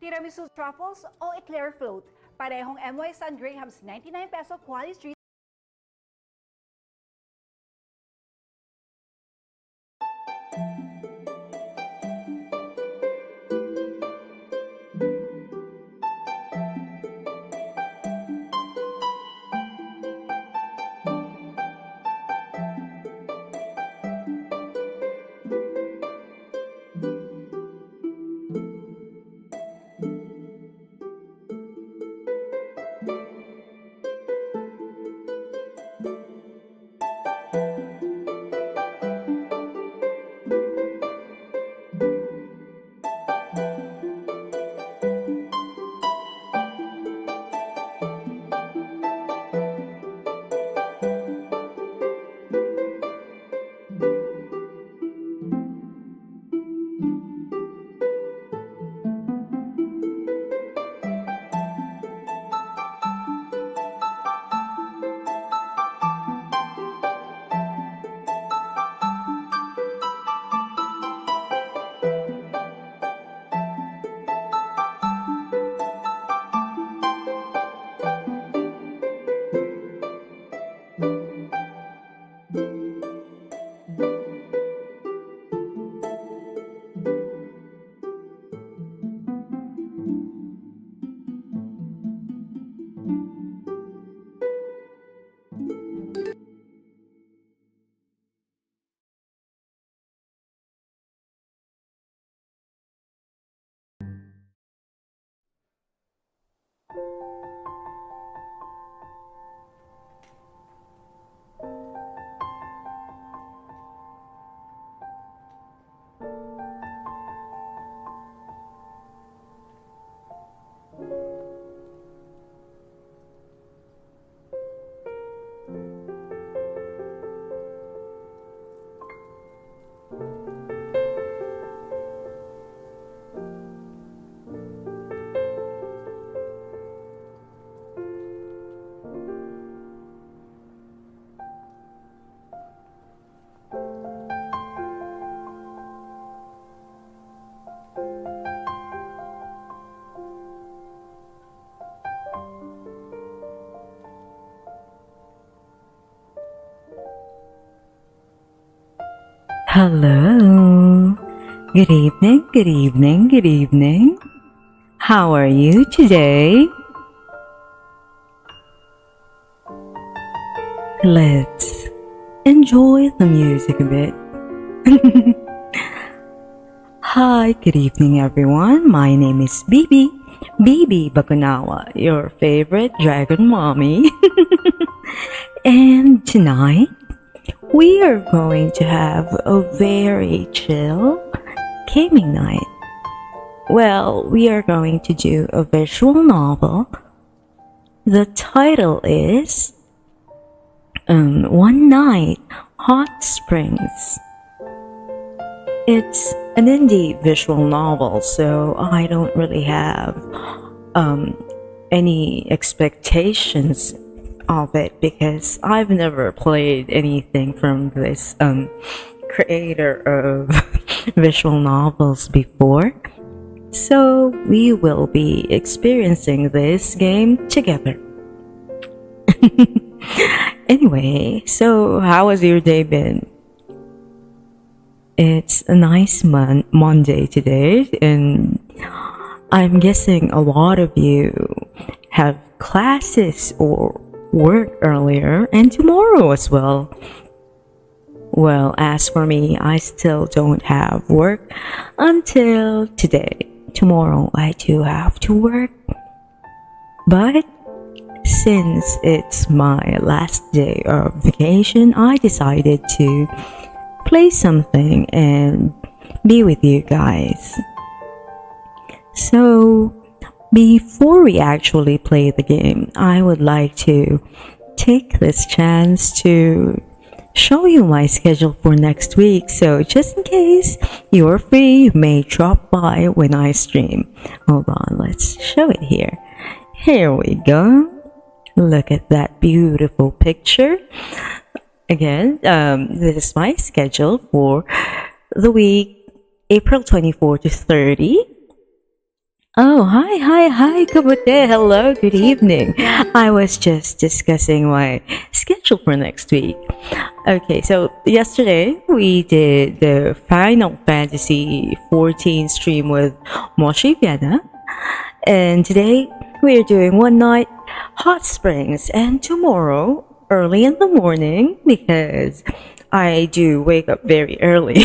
Tiramisu truffles o eclair float. Parehong MY San Graham's 99 peso quality street. Hello. Good evening, good evening, good evening. How are you today? Let's enjoy the music a bit. Hi, good evening everyone. My name is Bibi Bakunawa, your favorite dragon mommy. And tonight, we are going to have a very chill gaming night. Well, we are going to do a visual novel. The title is One Night Hot Springs. It's an indie visual novel, so I don't really have any expectations of it because I've never played anything from this creator of visual novels before. So we will be experiencing this game together. Anyway, so how has your day been? It's a nice Monday today, and I'm guessing a lot of you have classes or work earlier and tomorrow as well. Well, as for me, I still don't have work until today. Tomorrow I do have to work, but since it's my last day of vacation, I decided to play something and be with you guys. So before we actually play the game, I would like to take this chance to show you my schedule for next week. So just in case you're free, you may drop by when I stream. Hold on, let's show it here. Here we go. Look at that beautiful picture. Again, this is my schedule for the week April 24 to 30. Oh, hi, Kabute. Hello, good evening. I was just discussing my schedule for next week. Okay, so yesterday we did the Final Fantasy 14 stream with Moshi Vienna, and today we are doing one night hot springs, and tomorrow early in the morning because I do wake up very early.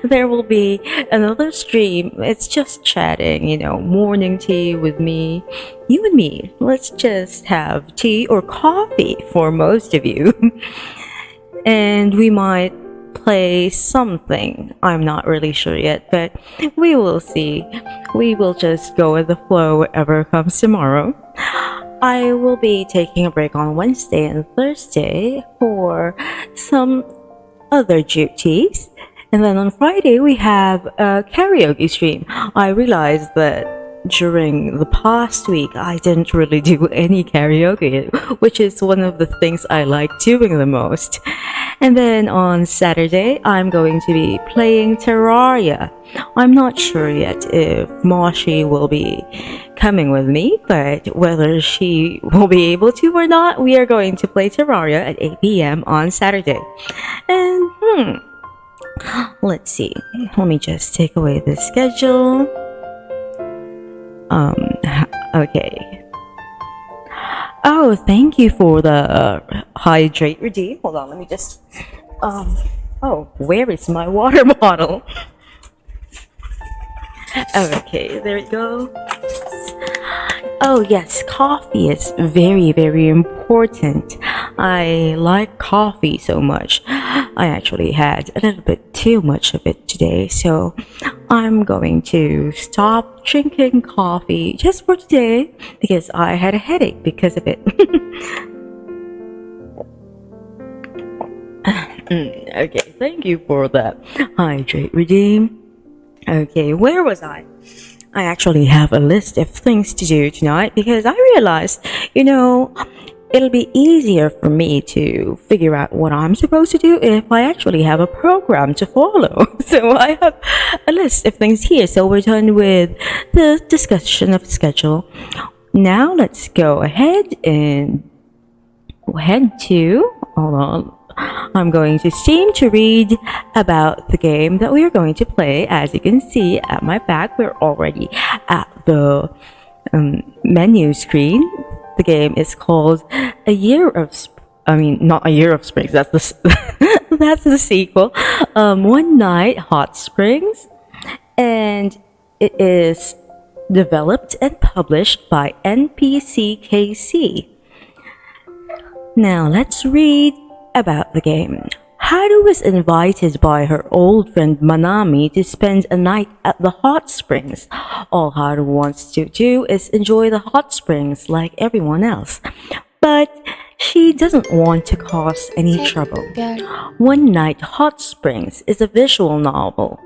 There will be another stream. It's just chatting, morning tea with me, you and me. Let's just have tea or coffee for most of you. And we might play something. I'm not really sure yet, but we will see. We will just go with the flow, whatever comes tomorrow. I will be taking a break on Wednesday and Thursday for some other duties. And then on Friday, we have a karaoke stream. I realized that during the past week, I didn't really do any karaoke, which is one of the things I like doing the most. And then on Saturday, I'm going to be playing Terraria. I'm not sure yet if Moshi will be coming with me, but whether she will be able to or not, we are going to play Terraria at 8 p.m. on Saturday. And let's see. Let me just take away the schedule. Okay. Oh, thank you for the hydrate redeem. Hold on, let me just oh, where is my water bottle? Okay, there we go. Oh yes, coffee is very, very important. I like coffee so much. I actually had a little bit too much of it today, so I'm going to stop drinking coffee just for today because I had a headache because of it. Okay, thank you for that hydrate redeem. Okay, where was I? I actually have a list of things to do tonight because I realized, it'll be easier for me to figure out what I'm supposed to do if I actually have a program to follow. So I have a list of things here. So we're done with the discussion of schedule. Now let's go ahead and head to, hold on, I'm going to Steam to read about the game that we are going to play. As you can see at my back, we're already at the menu screen. The game is called not A Year of Springs. That's the that's the sequel. One Night Hot Springs, and it is developed and published by NPCKC. Now let's read about the game. Haru was invited by her old friend Manami to spend a night at the hot springs. All Haru wants to do is enjoy the hot springs like everyone else, but she doesn't want to cause any trouble. One Night Hot Springs is a visual novel.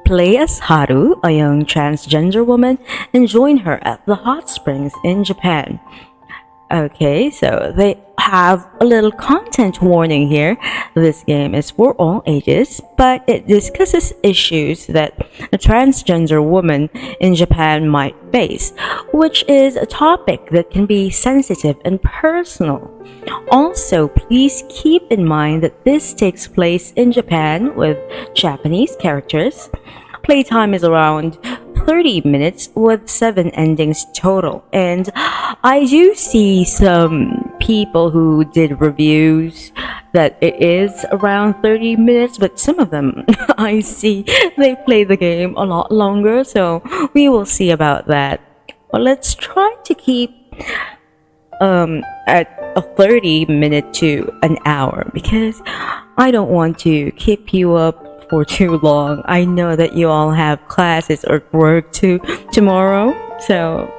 Play as Haru, a young transgender woman, and join her at the hot springs in Japan. Okay, so they have a little content warning here. This game is for all ages, but it discusses issues that a transgender woman in Japan might face, which is a topic that can be sensitive and personal. Also, please keep in mind that this takes place in Japan with Japanese characters. Playtime is around 30 minutes with 7 endings total, and I do see some people who did reviews that it is around 30 minutes, but some of them I see they play the game a lot longer, so we will see about that. But let's try to keep at a 30-minute to an hour because I don't want to keep you up for too long. I know that you all have classes or work tomorrow, so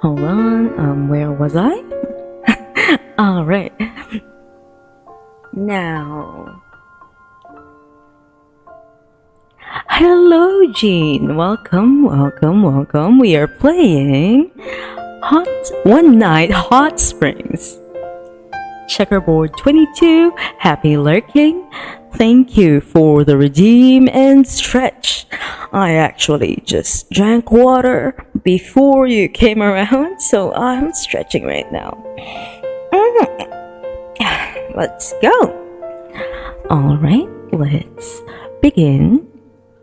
hold on, where was I? All right, now hello Jean, welcome. We are playing One Night Hot Springs. Checkerboard 22, happy lurking. Thank you for the redeem and stretch. I actually just drank water before you came around, so I'm stretching right now. Let's go. All right, let's begin.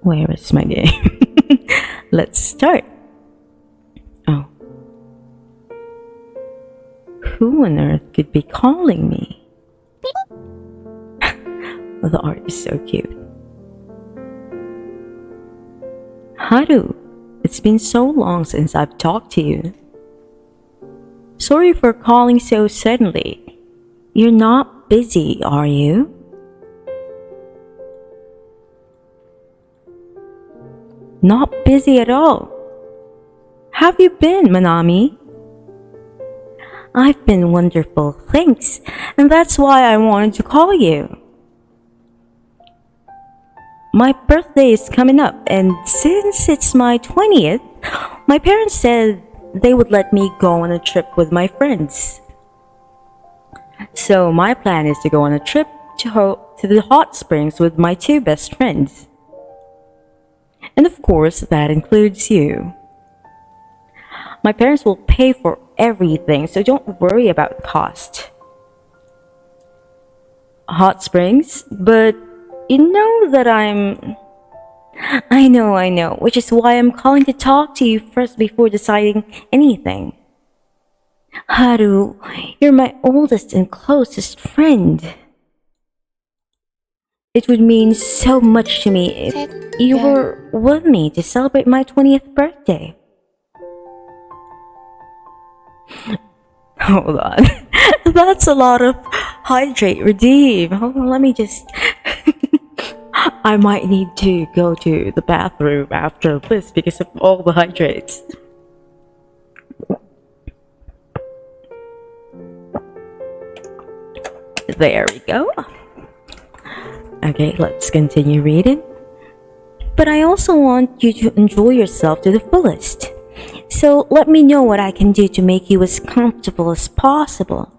Where is my game? Let's start. Oh. Who on earth could be calling me? The art is so cute. Haru, it's been so long since I've talked to you. Sorry for calling so suddenly. You're not busy, are you? Not busy at all. Have you been, Manami? I've been wonderful, thanks, and that's why I wanted to call you. My birthday is coming up, and since it's my 20th, my parents said they would let me go on a trip with my friends. So my plan is to go on a trip to the hot springs with my two best friends. And of course, that includes you. My parents will pay for everything, so don't worry about cost. Hot springs? But you know that I know, which is why I'm calling to talk to you first before deciding anything. Haru, you're my oldest and closest friend. It would mean so much to me if you were with me to celebrate my 20th birthday. Hold on. That's a lot of hydrate redeem. Hold on, let me just... I might need to go to the bathroom after this because of all the hydrates. There we go. Okay, let's continue reading. But I also want you to enjoy yourself to the fullest. So let me know what I can do to make you as comfortable as possible.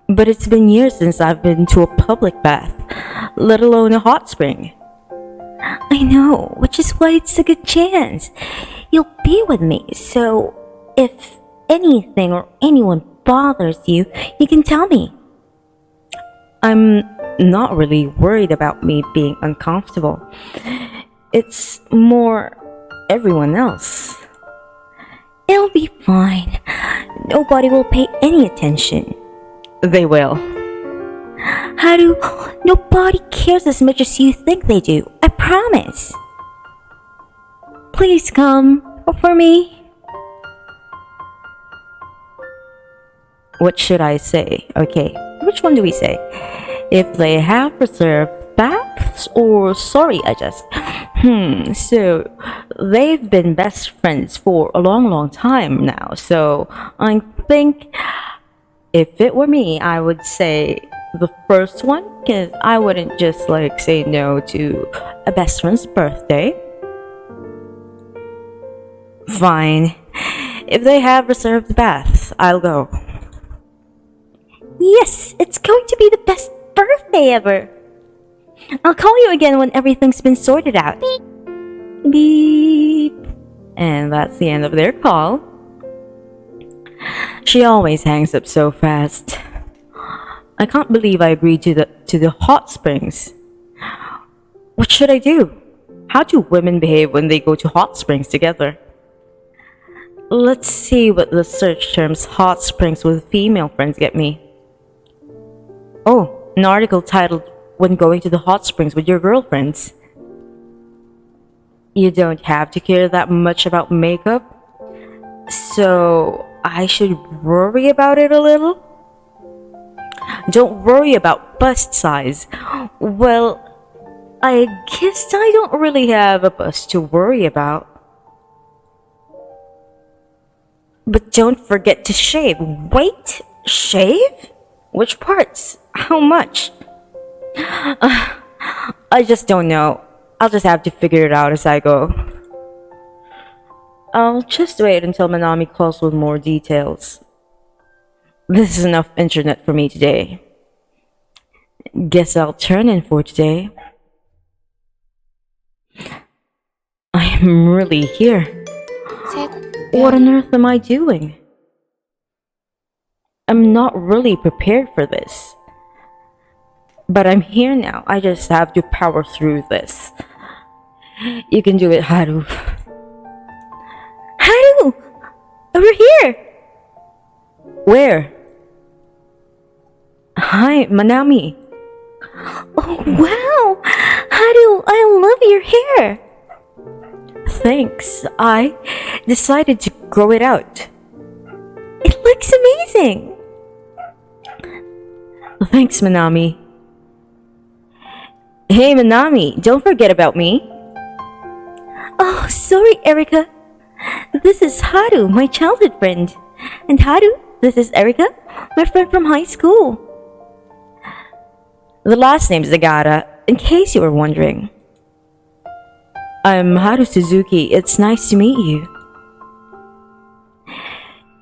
But it's been years since I've been to a public bath, let alone a hot spring. I know, which is why it's a good chance. You'll be with me, so if anything or anyone bothers you, you can tell me. I'm not really worried about me being uncomfortable. It's more everyone else. It'll be fine. Nobody will pay any attention. They will. Haru, nobody cares as much as you think they do. I promise. Please come for me. What should I say? Okay, which one do we say? If they have reserved baths or sorry, I just... so they've been best friends for a long time now, so I think if it were me, I would say the first one, because I wouldn't just like say no to a best friend's birthday. Fine. If they have reserved baths, I'll go. Yes, it's going to be the best birthday ever. I'll call you again when everything's been sorted out. Beep. Beep. And that's the end of their call. She always hangs up so fast. I can't believe I agreed to the hot springs. What should I do? How do women behave when they go to hot springs together? Let's see what the search terms hot springs with female friends get me. Oh, an article titled When Going to the Hot Springs with Your Girlfriends. You don't have to care that much about makeup, so I should worry about it a little? Don't worry about bust size. Well, I guess I don't really have a bust to worry about. But don't forget to shave. Wait, shave? Which parts? How much? I just don't know. I'll just have to figure it out as I go. I'll just wait until Manami calls with more details. This is enough internet for me today. Guess I'll turn in for today. I'm really here. 셋, What 별, on earth am I doing? I'm not really prepared for this. But I'm here now. I just have to power through this. You can do it, Haru. Haru! Over here! Where? Hi, Manami. Oh, wow! Haru, I love your hair! Thanks. I decided to grow it out. It looks amazing! Thanks, Manami. Hey, Manami, don't forget about me. Oh, sorry, Erika. This is Haru, my childhood friend. And Haru, this is Erika, my friend from high school. The last name is Zagata, in case you were wondering. I'm Haru Suzuki. It's nice to meet you.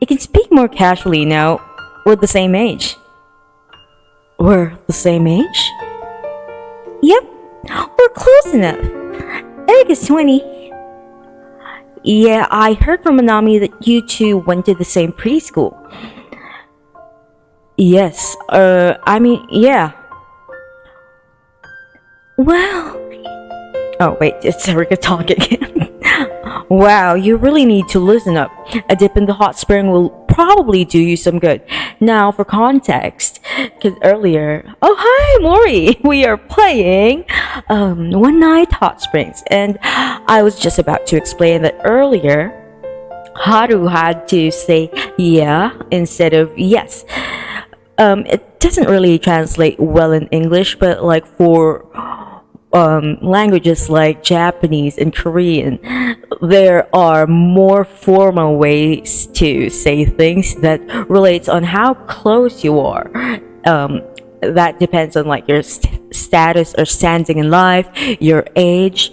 You can speak more casually now. We're the same age. We're the same age? Yep, we're close enough. Erika's 20. Yeah, I heard from Manami that you two went to the same preschool. Yes, yeah. Wow. Oh, wait, it's Erika talking. Wow, you really need to listen up. A dip in the hot spring will probably do you some good. Now, for context, because earlier, oh hi, Mori, we are playing One Night Hot Springs, and I was just about to explain that earlier, Haru had to say yeah instead of yes. It doesn't really translate well in English, but like for languages like Japanese and Korean, there are more formal ways to say things that relates on how close you are. That depends on like your status or standing in life, your age.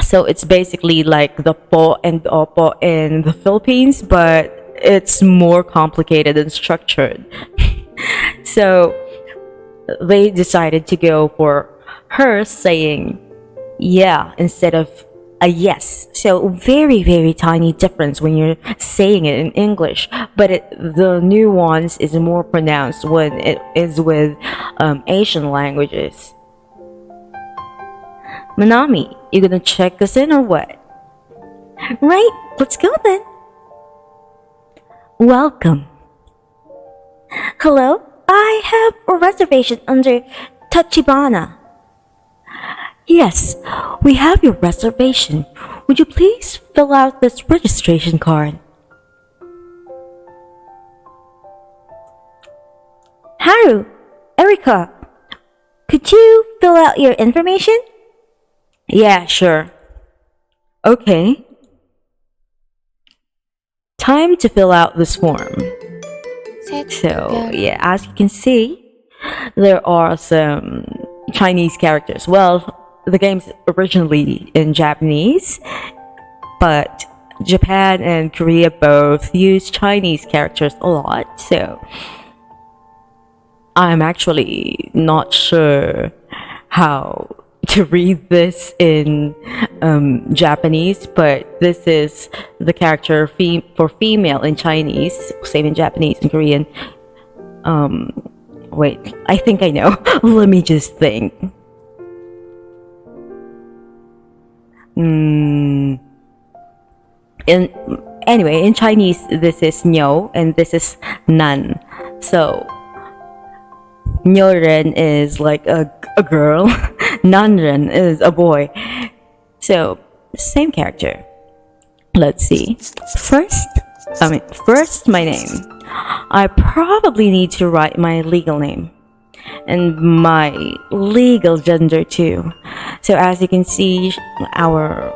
So it's basically like the po and the opo in the Philippines, but it's more complicated and structured. So they decided to go for her saying yeah instead of a yes. So very, very tiny difference when you're saying it in English, but the nuance is more pronounced when it is with Asian languages. Manami, you gonna check us in or what? Right, let's go then. Welcome. Hello, I have a reservation under Tachibana. Yes, we have your reservation. Would you please fill out this registration card? Haru, Erika, could you fill out your information? Yeah, sure. Okay. Time to fill out this form. 셋, So, 별, yeah, as you can see, there are some Chinese characters. Well, the game's originally in Japanese, but Japan and Korea both use Chinese characters a lot, so I'm actually not sure how to read this in Japanese, but this is the character for female in Chinese, same in Japanese and Korean. Wait, I think I know. Let me just think. Anyway, in Chinese, this is Niu and this is Nan. So, Niuren is like a girl, Nanren is a boy. So, same character. Let's see. First, my name. I probably need to write my legal name and my legal gender too. So as you can see, our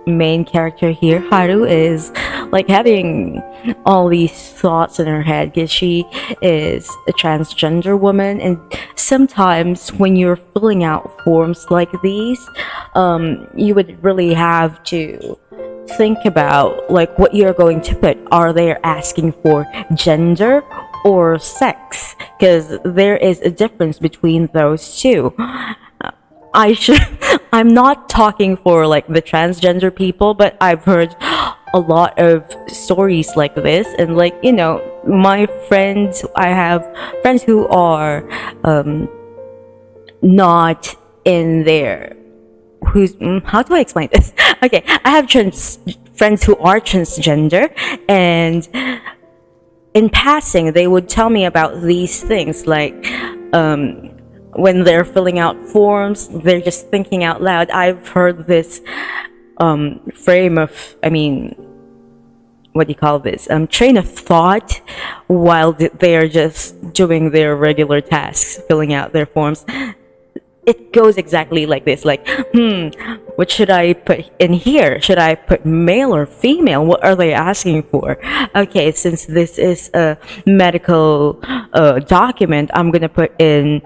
main character here, Haru, is like having all these thoughts in her head because she is a transgender woman, and sometimes when you're filling out forms like these, you would really have to think about like what you're going to put. Are they asking for gender or sex? Because there is a difference between those two. I should. I'm not talking for like the transgender people, but I've heard a lot of stories like this, and like my friends. I have friends who are not in there. How do I explain this? Okay, I have friends who are transgender, and in passing, they would tell me about these things, like when they're filling out forms, they're just thinking out loud. I've heard this what do you call this? Train of thought while they are just doing their regular tasks, filling out their forms. It goes exactly like this, like, what should I put in here? Should I put male or female? What are they asking for? Okay, since this is a medical document, I'm gonna put in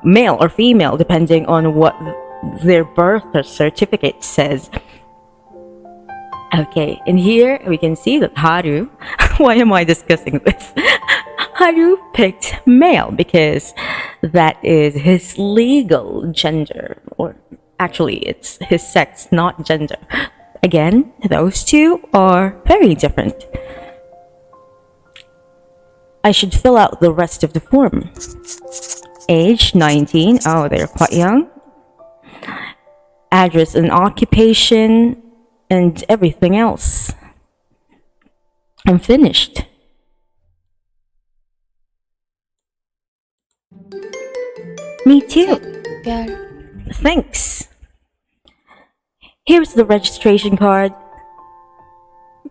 male or female, depending on what their birth certificate says. Okay, in here we can see that Haru, why am I discussing this? Haru picked male because that is his legal gender, or actually it's his sex, not gender. Again, those two are very different. I should fill out the rest of the form. Age 19, oh, they're quite young. Address and occupation, and everything else. I'm finished. Me too. 별, Thanks. Here's the registration card.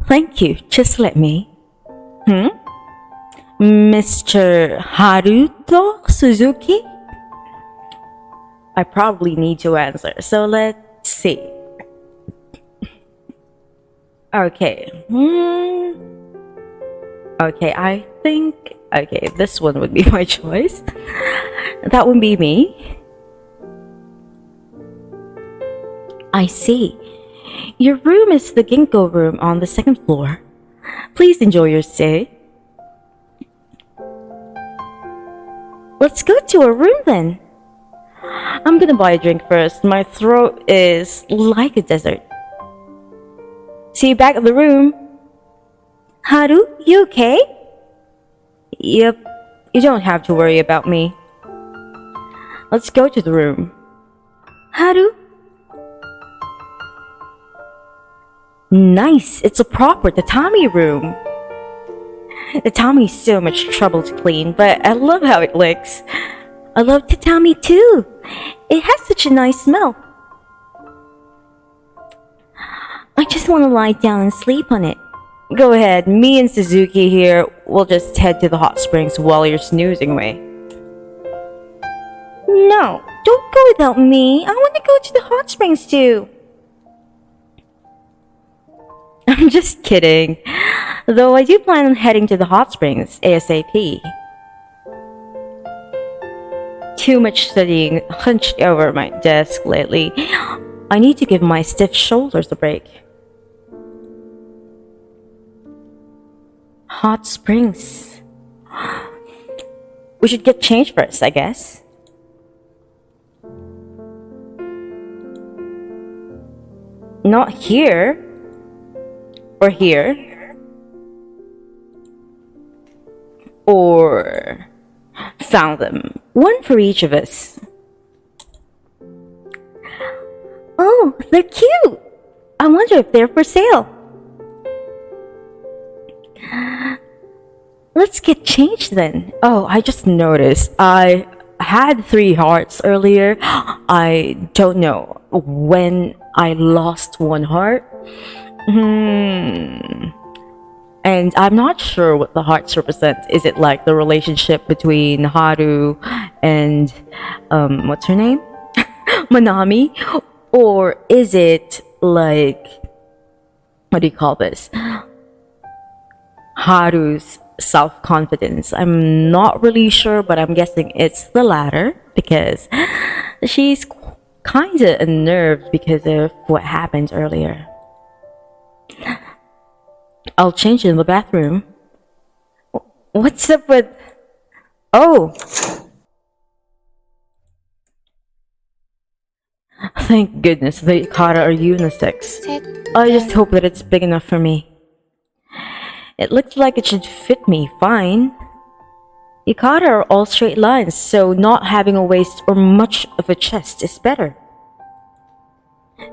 Thank you. Just let me. Mr. Haruto Suzuki? I probably need to answer, so let's see. Okay. Okay, I think... Okay, this one would be my choice. That would be me. I see. Your room is the ginkgo room on the second floor. Please enjoy your stay. Let's go to a room then. I'm gonna buy a drink first. My throat is like a desert. See you back at the room. Haru, you okay? Yep, you don't have to worry about me. Let's go to the room. Haru? Nice, it's a proper tatami room. Tatami's so much trouble to clean, but I love how it looks. I love tatami too. It has such a nice smell. I just want to lie down and sleep on it. Go ahead, me and Suzuki here will just head to the hot springs while you're snoozing away. No, don't go without me. I want to go to the hot springs too. I'm just kidding. Though I do plan on heading to the hot springs ASAP. Too much studying hunched over my desk lately. I need to give my stiff shoulders a break. Hot springs. We should get changed first, I guess. Not here. Or here. Or... found them. One for each of us. Oh, they're cute! I wonder if they're for sale. Let's get changed then. Oh, I just noticed. I had 3 hearts earlier. I don't know when I lost 1 heart. And I'm not sure what the hearts represent. Is it like the relationship between Haru and what's her name? Manami? Or is it like, what do you call this? Haru's self-confidence. I'm not really sure, but I'm guessing it's the latter because she's kinda unnerved because of what happened earlier. I'll change in the bathroom. What's up with... Oh! Thank goodness the yukata are unisex. 셋, I just hope that it's big enough for me. It looks like it should fit me fine. Yukata are all straight lines, so not having a waist or much of a chest is better.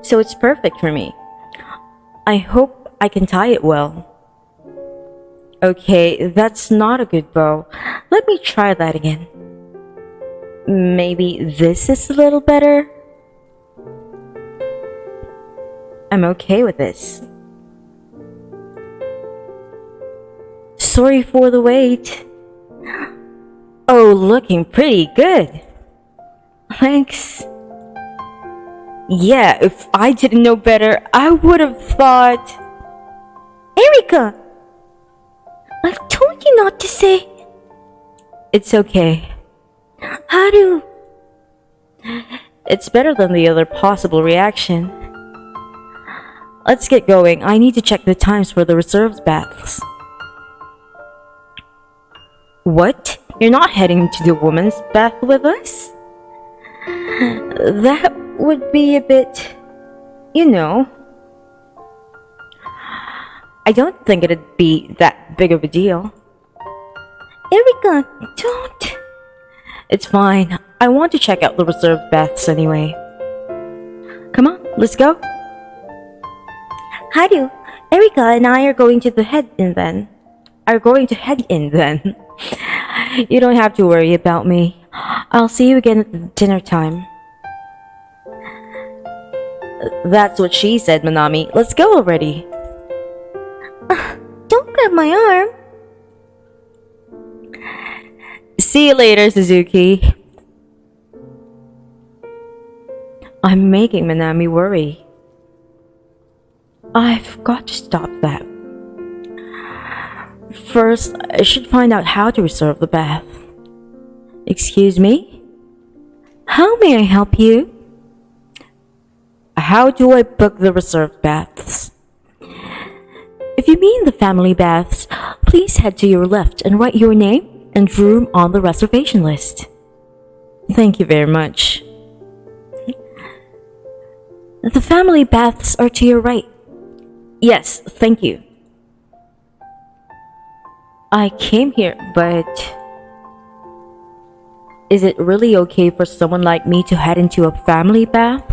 So it's perfect for me. I hope I can tie it well. Okay, that's not a good bow. Let me try that again. Maybe this is a little better? I'm okay with this. Sorry for the wait. Oh, looking pretty good. Thanks. Yeah, if I didn't know better, I would have thought... Erika! I told you not to say... It's okay. Haru! It's better than the other possible reaction. Let's get going. I need to check the times for the reserved baths. What? You're not heading to the women's bath with us? That would be a bit... you know... I don't think it'd be that big of a deal. Erika, don't... It's fine. I want to check out the reserved baths anyway. Come on, let's go. Haru, Erika and I are going to head in then. You don't have to worry about me. I'll see you again at dinner time. That's what she said, Manami. Let's go already. Don't grab my arm. See you later, Suzuki. I'm making Manami worry. I've got to stop that. First, I should find out how to reserve the bath. Excuse me? How may I help you? How do I book the reserved baths? If you mean the family baths, please head to your left and write your name and room on the reservation list. Thank you very much. The family baths are to your right. Yes, thank you. I came here, but... Is it really okay for someone like me to head into a family bath?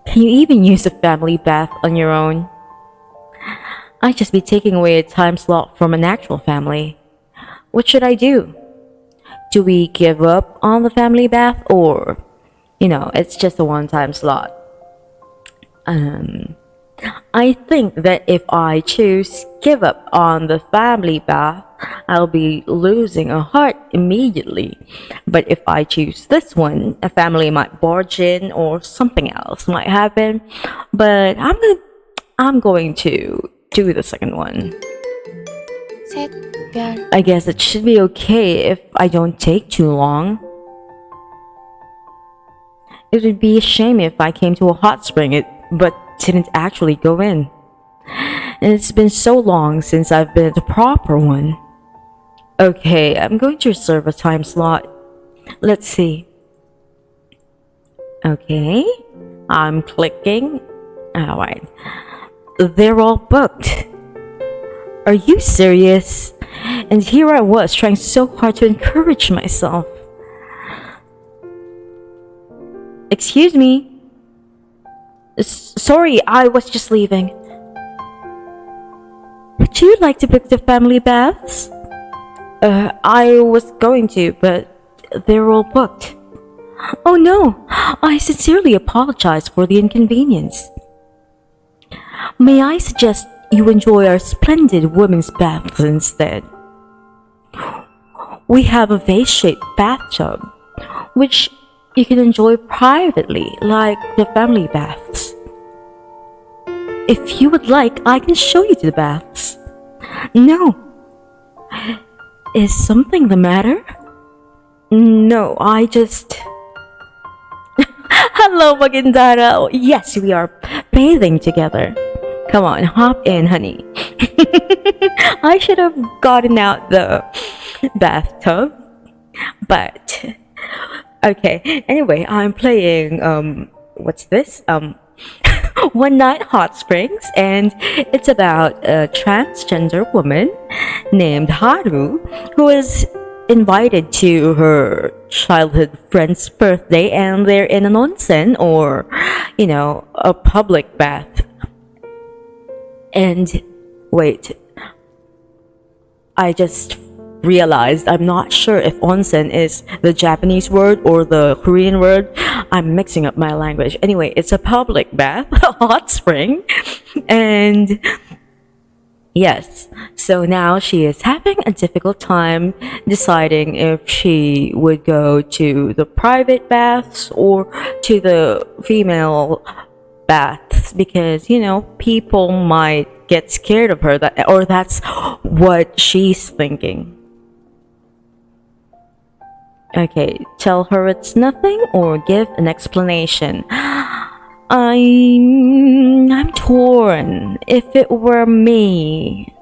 Can you even use a family bath on your own? I'd just be taking away a time slot from an actual family. What should I do? Do we give up on the family bath or, it's just a one-time slot? I think that if I choose give up on the family bath, I'll be losing a heart immediately. But if I choose this one, a family might barge in or something else might happen. But I'm going to do the second one. 셋, 별, I guess it should be okay if I don't take too long. It would be a shame if I came to a hot spring but didn't actually go in. And it's been so long since I've been at the proper one. Okay, I'm going to reserve a time slot. Let's see. Okay, I'm clicking. Alright. They're all booked. Are you serious? And here I was trying so hard to encourage myself. Excuse me. Sorry, I was just leaving. Would you like to book the family baths? I was going to, but they're all booked. Oh no, I sincerely apologize for the inconvenience. May I suggest you enjoy our splendid women's baths instead? We have a vase-shaped bathtub, which you can enjoy privately, like the family baths. If you would like, I can show you to the baths. No. Is something the matter? No, I just... Hello, Magindara. Yes, we are bathing together. Come on, hop in, honey. I should have gotten out the bathtub. But... Okay, anyway, I'm playing what's this? One Night Hot Springs, and it's about a transgender woman named Haru who is invited to her childhood friend's birthday, and they're in an onsen, or a public bath. And wait, I just realized I'm not sure if onsen is the Japanese word or the Korean word. I'm mixing up my language. Anyway, it's a public bath, a hot spring. And yes, so now she is having a difficult time deciding if she would go to the private baths or to the female baths, because people might get scared of her, or that's what she's thinking. Okay, tell her it's nothing or give an explanation. I'm torn. If it were me,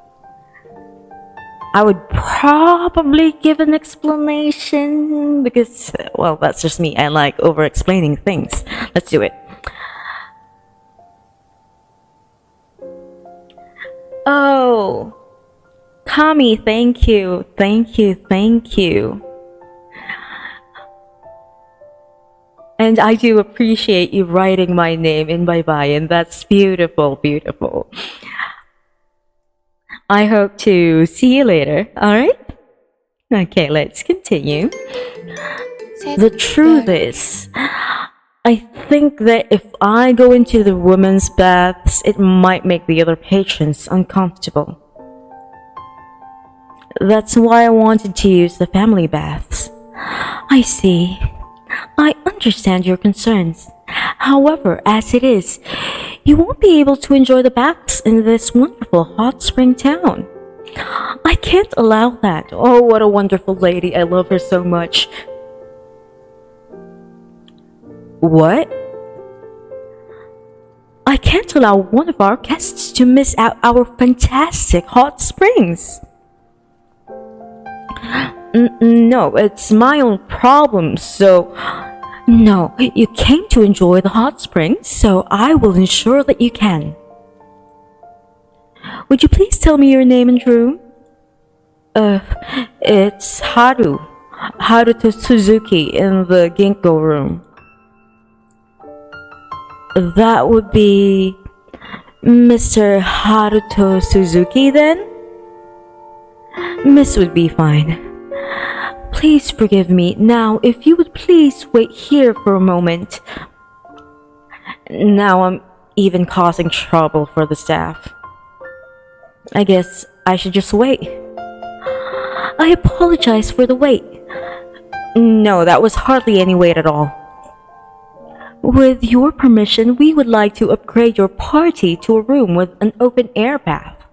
I would probably give an explanation because, well, that's just me. I like over-explaining things. Let's do it. Oh, Kami, thank you. Thank you. Thank you. And I do appreciate you writing my name in Baybayin. That's beautiful, beautiful. I hope to see you later, alright? Okay, let's continue. The truth is, I think that if I go into the women's baths, it might make the other patrons uncomfortable. That's why I wanted to use the family baths. I see. I understand your concerns. However, as it is, you won't be able to enjoy the baths in this wonderful hot spring town. I can't allow that. Oh, what a wonderful lady. I love her so much. What? I can't allow one of our guests to miss out our fantastic hot springs. No, it's my own problem, so... No, you came to enjoy the hot springs, so I will ensure that you can. Would you please tell me your name and room? It's Haruto Suzuki in the Ginkgo room. That would be Mr. Haruto Suzuki then? Miss would be fine. Please forgive me. Now, if you would please wait here for a moment. Now I'm even causing trouble for the staff. I guess I should just wait. I apologize for the wait. No, that was hardly any wait at all. With your permission, we would like to upgrade your party to a room with an open air bath.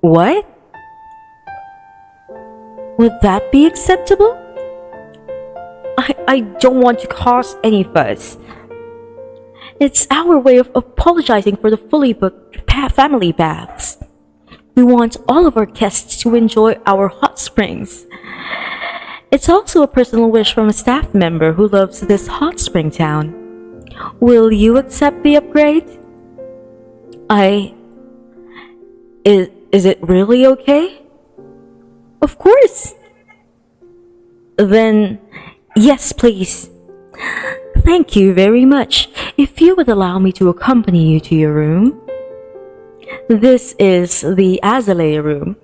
What? Would that be acceptable? I don't want to cause any fuss. It's our way of apologizing for the fully booked family baths. We want all of our guests to enjoy our hot springs. It's also a personal wish from a staff member who loves this hot spring town. Will you accept the upgrade? Is it really okay? Of course. Then, yes, please. Thank you very much. If you would allow me to accompany you to your room. This is the Azalea Room.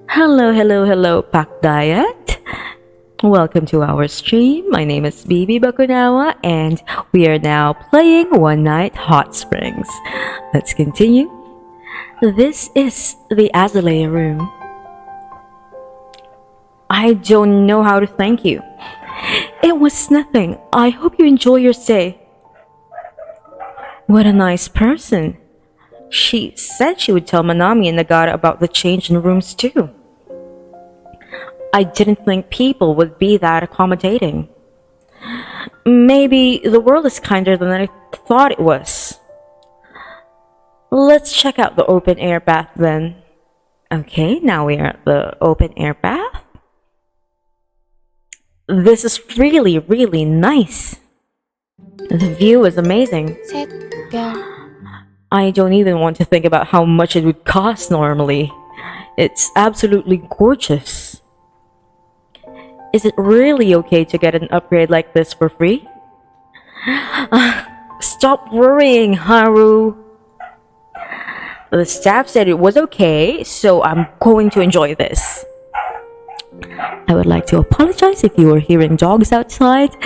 Hello, Pak Diet. Welcome to our stream. My name is Bibi Bakunawa, and we are now playing One Night Hot Springs. Let's continue. This is the Azalea Room. I don't know how to thank you. It was nothing. I hope you enjoy your stay. What a nice person. She said she would tell Manami and Nagata about the change in rooms too. I didn't think people would be that accommodating. Maybe the world is kinder than I thought it was. Let's check out the open air bath then. Okay, now we are at the open air bath. This is really, really nice. The view is amazing. 샛별, I don't even want to think about how much it would cost normally. It's absolutely gorgeous. Is it really okay to get an upgrade like this for free? Stop worrying, Haru. The staff said it was okay, so I'm going to enjoy this. I would like to apologize if you were hearing dogs outside.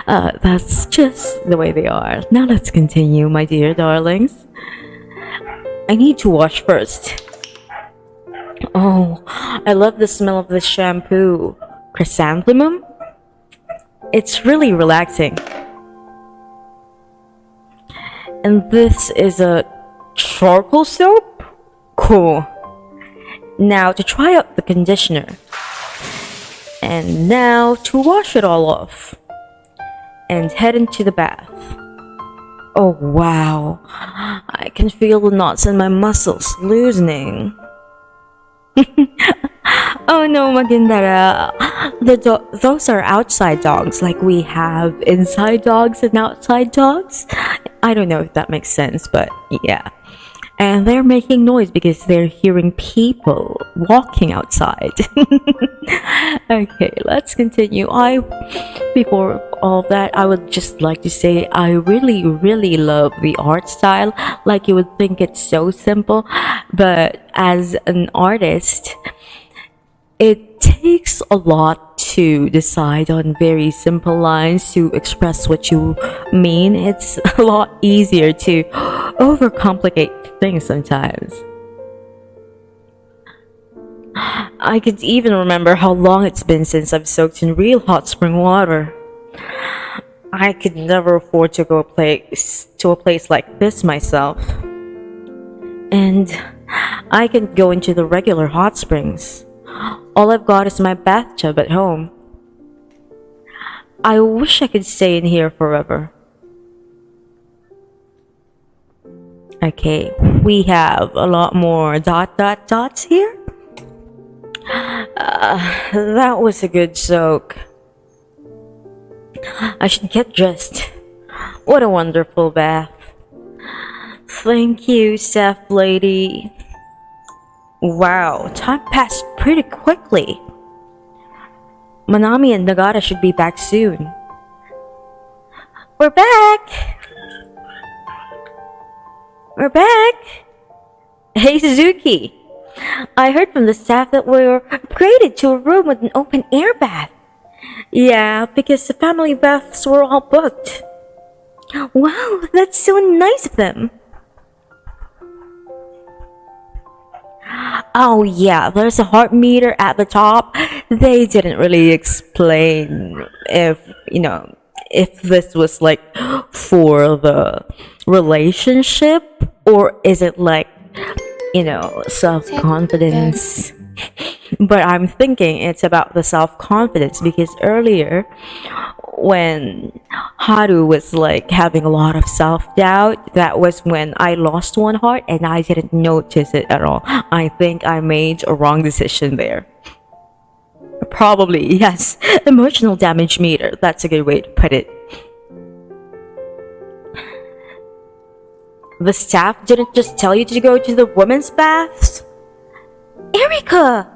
That's just the way they are. Now let's continue, my dear darlings. I need to wash first. Oh, I love the smell of this shampoo. Chrysanthemum? It's really relaxing. And this is a charcoal soap? Cool. Now to try out the conditioner. And now to wash it all off. And head into the bath. Oh wow. I can feel the knots in my muscles loosening. Oh no, Magindara. Those are outside dogs, like we have inside dogs and outside dogs. I don't know if that makes sense, but yeah. And they're making noise because they're hearing people walking outside. Okay, let's continue. Before all that, I would just like to say I really, really love the art style. Like, you would think it's so simple, but as an artist, it takes a lot to decide on very simple lines to express what you mean. It's a lot easier to overcomplicate things sometimes. I could even remember how long it's been since I've soaked in real hot spring water. I could never afford to go to a place like this myself. And I can go into the regular hot springs. All I've got is my bathtub at home. I wish I could stay in here forever. Okay, we have a lot more dots here. That was a good soak. I should get dressed. What a wonderful bath. Thank you, Chef Lady. Wow, time passed pretty quickly. Manami and Nagata should be back soon. We're back! We're back! Hey, Suzuki! I heard from the staff that we're upgraded to a room with an open air bath. Yeah, because the family baths were all booked. Wow, that's so nice of them. Oh yeah, there's a heart meter at the top. They didn't really explain if this was like for the relationship, or is it like, self-confidence. But I'm thinking it's about the self-confidence, because earlier when Haru was like having a lot of self-doubt, that was when I lost one heart and I didn't notice it at all. I think I made a wrong decision there. Probably, yes. Emotional damage meter. That's a good way to put it. The staff didn't just tell you to go to the women's baths? Erika!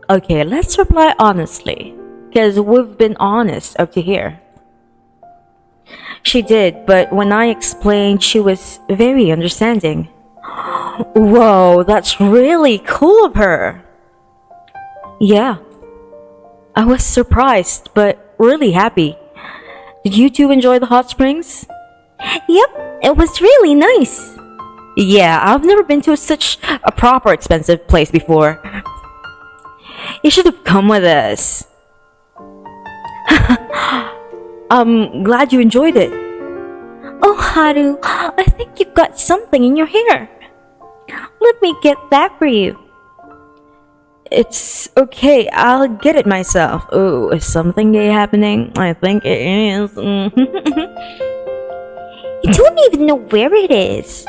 Okay, let's reply honestly, because we've been honest up to here. She did, but when I explained, she was very understanding. Whoa, that's really cool of her. Yeah. I was surprised, but really happy. Did you two enjoy the hot springs? Yep, it was really nice. Yeah, I've never been to such a proper expensive place before. You should have come with us. I'm glad you enjoyed it. Oh, Haru, I think you've got something in your hair. Let me get that for you. It's okay, I'll get it myself. Oh, is something gay happening? I think it is. You don't even know where it is.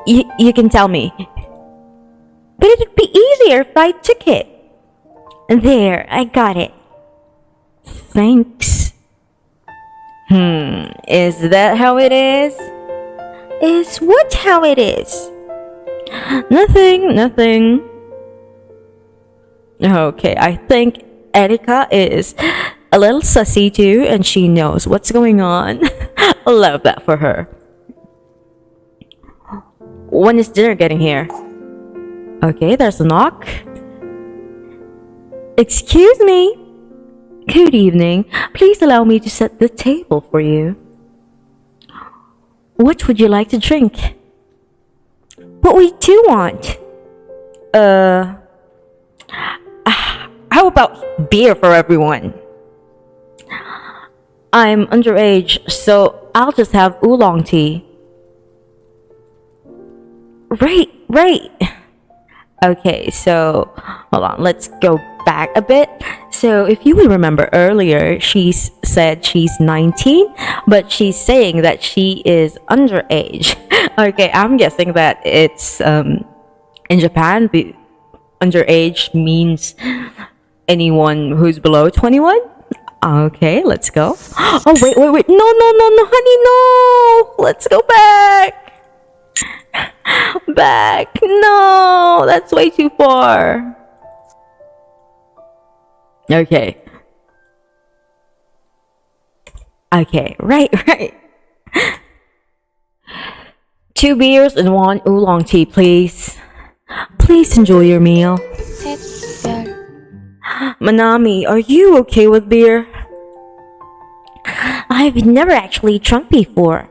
You can tell me. But it'd be easier if I took it. There, I got it. Thanks. Is that how it is? Is what how it is? Nothing. Okay, I think Erika is a little sussy too, and she knows what's going on. I love that for her. When is dinner getting here? Okay, there's a knock. Excuse me. Good evening. Please allow me to set the table for you. What would you like to drink? What we do want? How about beer for everyone? I'm underage, so I'll just have oolong tea. Right. Okay, so hold on, let's go back a bit. So if you would remember earlier, she said she's 19, but she's saying that she is underage. Okay, I'm guessing that it's in Japan, the underage means anyone who's below 21. Okay, let's go. Oh, wait. No, honey, no. Let's go back. No, that's way too far. Okay, right. 2 beers and 1 oolong tea, please. Please enjoy your meal. 샛별, Manami, are you okay with beer? I've never actually drunk before.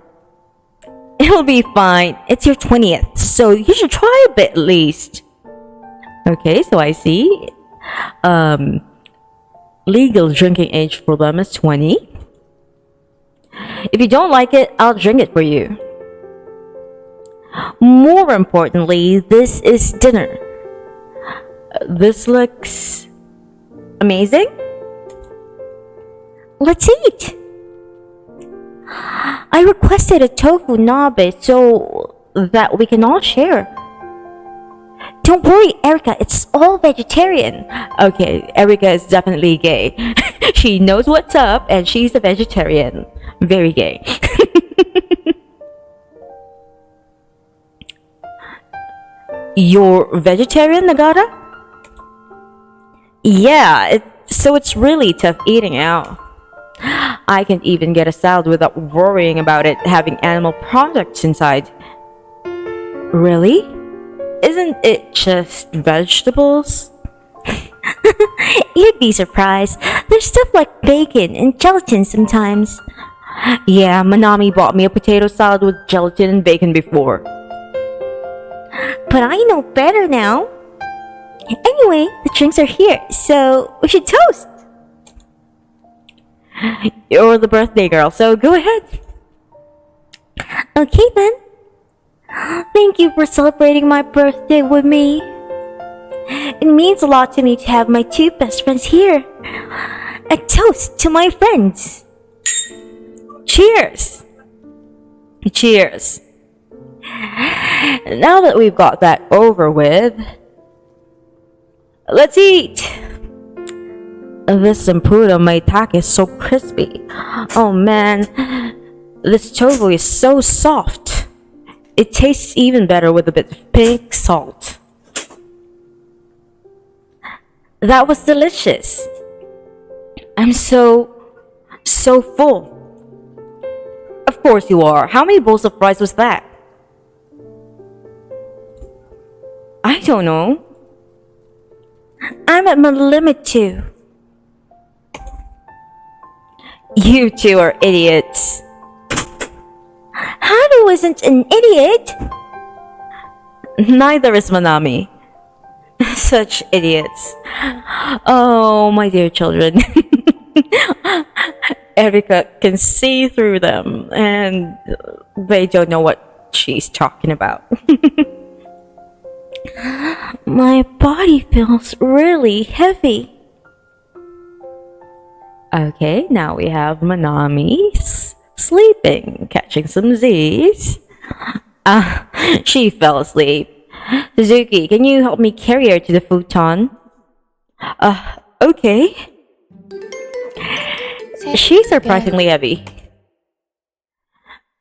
It'll be fine. It's your 20th, so you should try a bit at least. Okay, so I see. Legal drinking age for them is 20. If you don't like it, I'll drink it for you. More importantly, this is dinner. This looks amazing. Let's eat. I requested a tofu nabe so that we can all share. Don't worry, Erika, it's all vegetarian. Okay, Erika is definitely gay. She knows what's up and she's a vegetarian. Very gay. You're vegetarian, Nagata? Yeah, so it's really tough eating out. I can't even get a salad without worrying about it having animal products inside. Really? Isn't it just vegetables? You'd be surprised. There's stuff like bacon and gelatin sometimes. Yeah, Manami bought me a potato salad with gelatin and bacon before. But I know better now. Anyway, the drinks are here, so we should toast. You're the birthday girl, so go ahead. Okay then. Thank you for celebrating my birthday with me. It means a lot to me to have my 2 best friends here. A toast to my friends. Cheers. Cheers. Now that we've got that over with, let's eat. This tempura maitake is so crispy. Oh man, this tofu is so soft. It tastes even better with a bit of pink salt. That was delicious. I'm so full. Of course you are. How many bowls of rice was that? I don't know. I'm at my limit too. You two are idiots. Haru isn't an idiot. Neither is Manami. Such idiots. Oh, my dear children. Erika can see through them and they don't know what she's talking about. My body feels really heavy. Okay, now we have Manami sleeping, catching some Z's. She fell asleep. Suzuki, can you help me carry her to the futon? Okay. She's surprisingly heavy.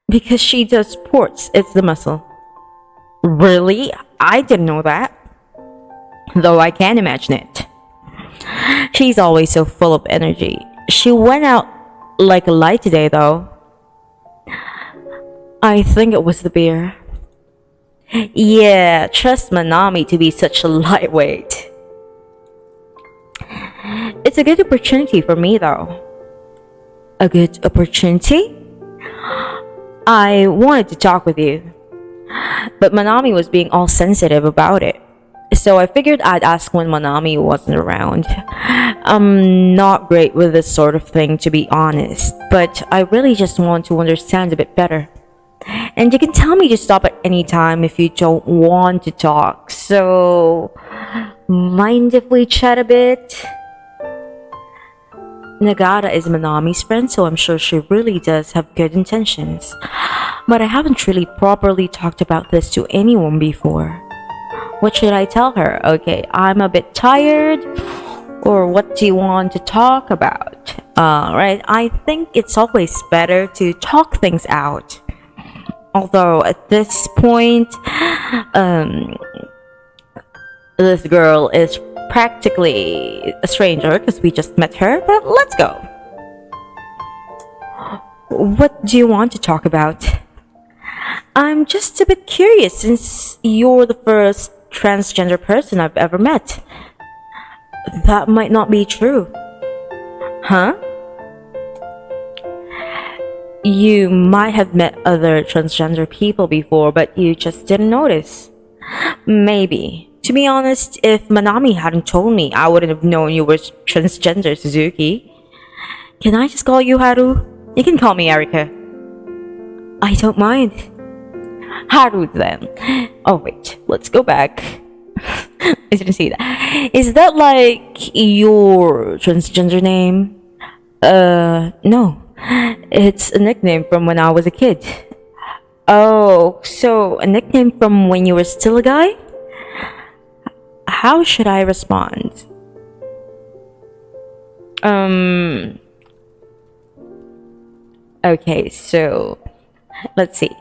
Because she does sports, it's the muscle. Really? I didn't know that. Though I can imagine it. She's always so full of energy. She went out like a light today, though. I think it was the beer. Yeah, trust Manami to be such a lightweight. It's a good opportunity for me, though. A good opportunity? I wanted to talk with you, but Manami was being all sensitive about it. So I figured I'd ask when Manami wasn't around. I'm not great with this sort of thing, to be honest, but I really just want to understand a bit better. And you can tell me to stop at any time if you don't want to talk. So, mind if we chat a bit? Nagata is Manami's friend, so I'm sure she really does have good intentions. But I haven't really properly talked about this to anyone before. What should I tell her? Okay, I'm a bit tired. Or what do you want to talk about? Right, I think it's always better to talk things out. Although at this point, this girl is practically a stranger because we just met her, but let's go. What do you want to talk about? I'm just a bit curious since you're the first transgender person I've ever met. That might not be true. Huh? You might have met other transgender people before, but you just didn't notice. Maybe. To be honest, if Manami hadn't told me, I wouldn't have known you were transgender, Suzuki. Can I just call you Haru? You can call me Erika. I don't mind. Haru then. Oh wait, let's go back. I didn't see that. Is that like your transgender name? No. It's a nickname from when I was a kid. Oh, so a nickname from when you were still a guy? How should I respond? Okay, so let's see.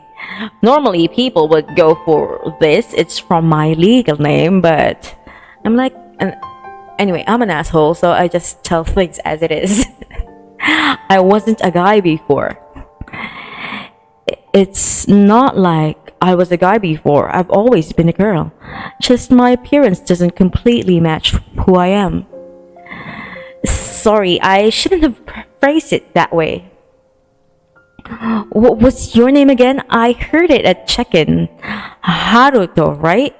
Normally people would go for this. It's from my legal name, but I'm like, anyway, I'm an asshole, so I just tell things as it is. I wasn't a guy before. It's not like I was a guy before. I've always been a girl. Just my appearance doesn't completely match who I am. Sorry, I shouldn't have phrased it that way. What was your name again? I heard it at check-in. Haruto, right?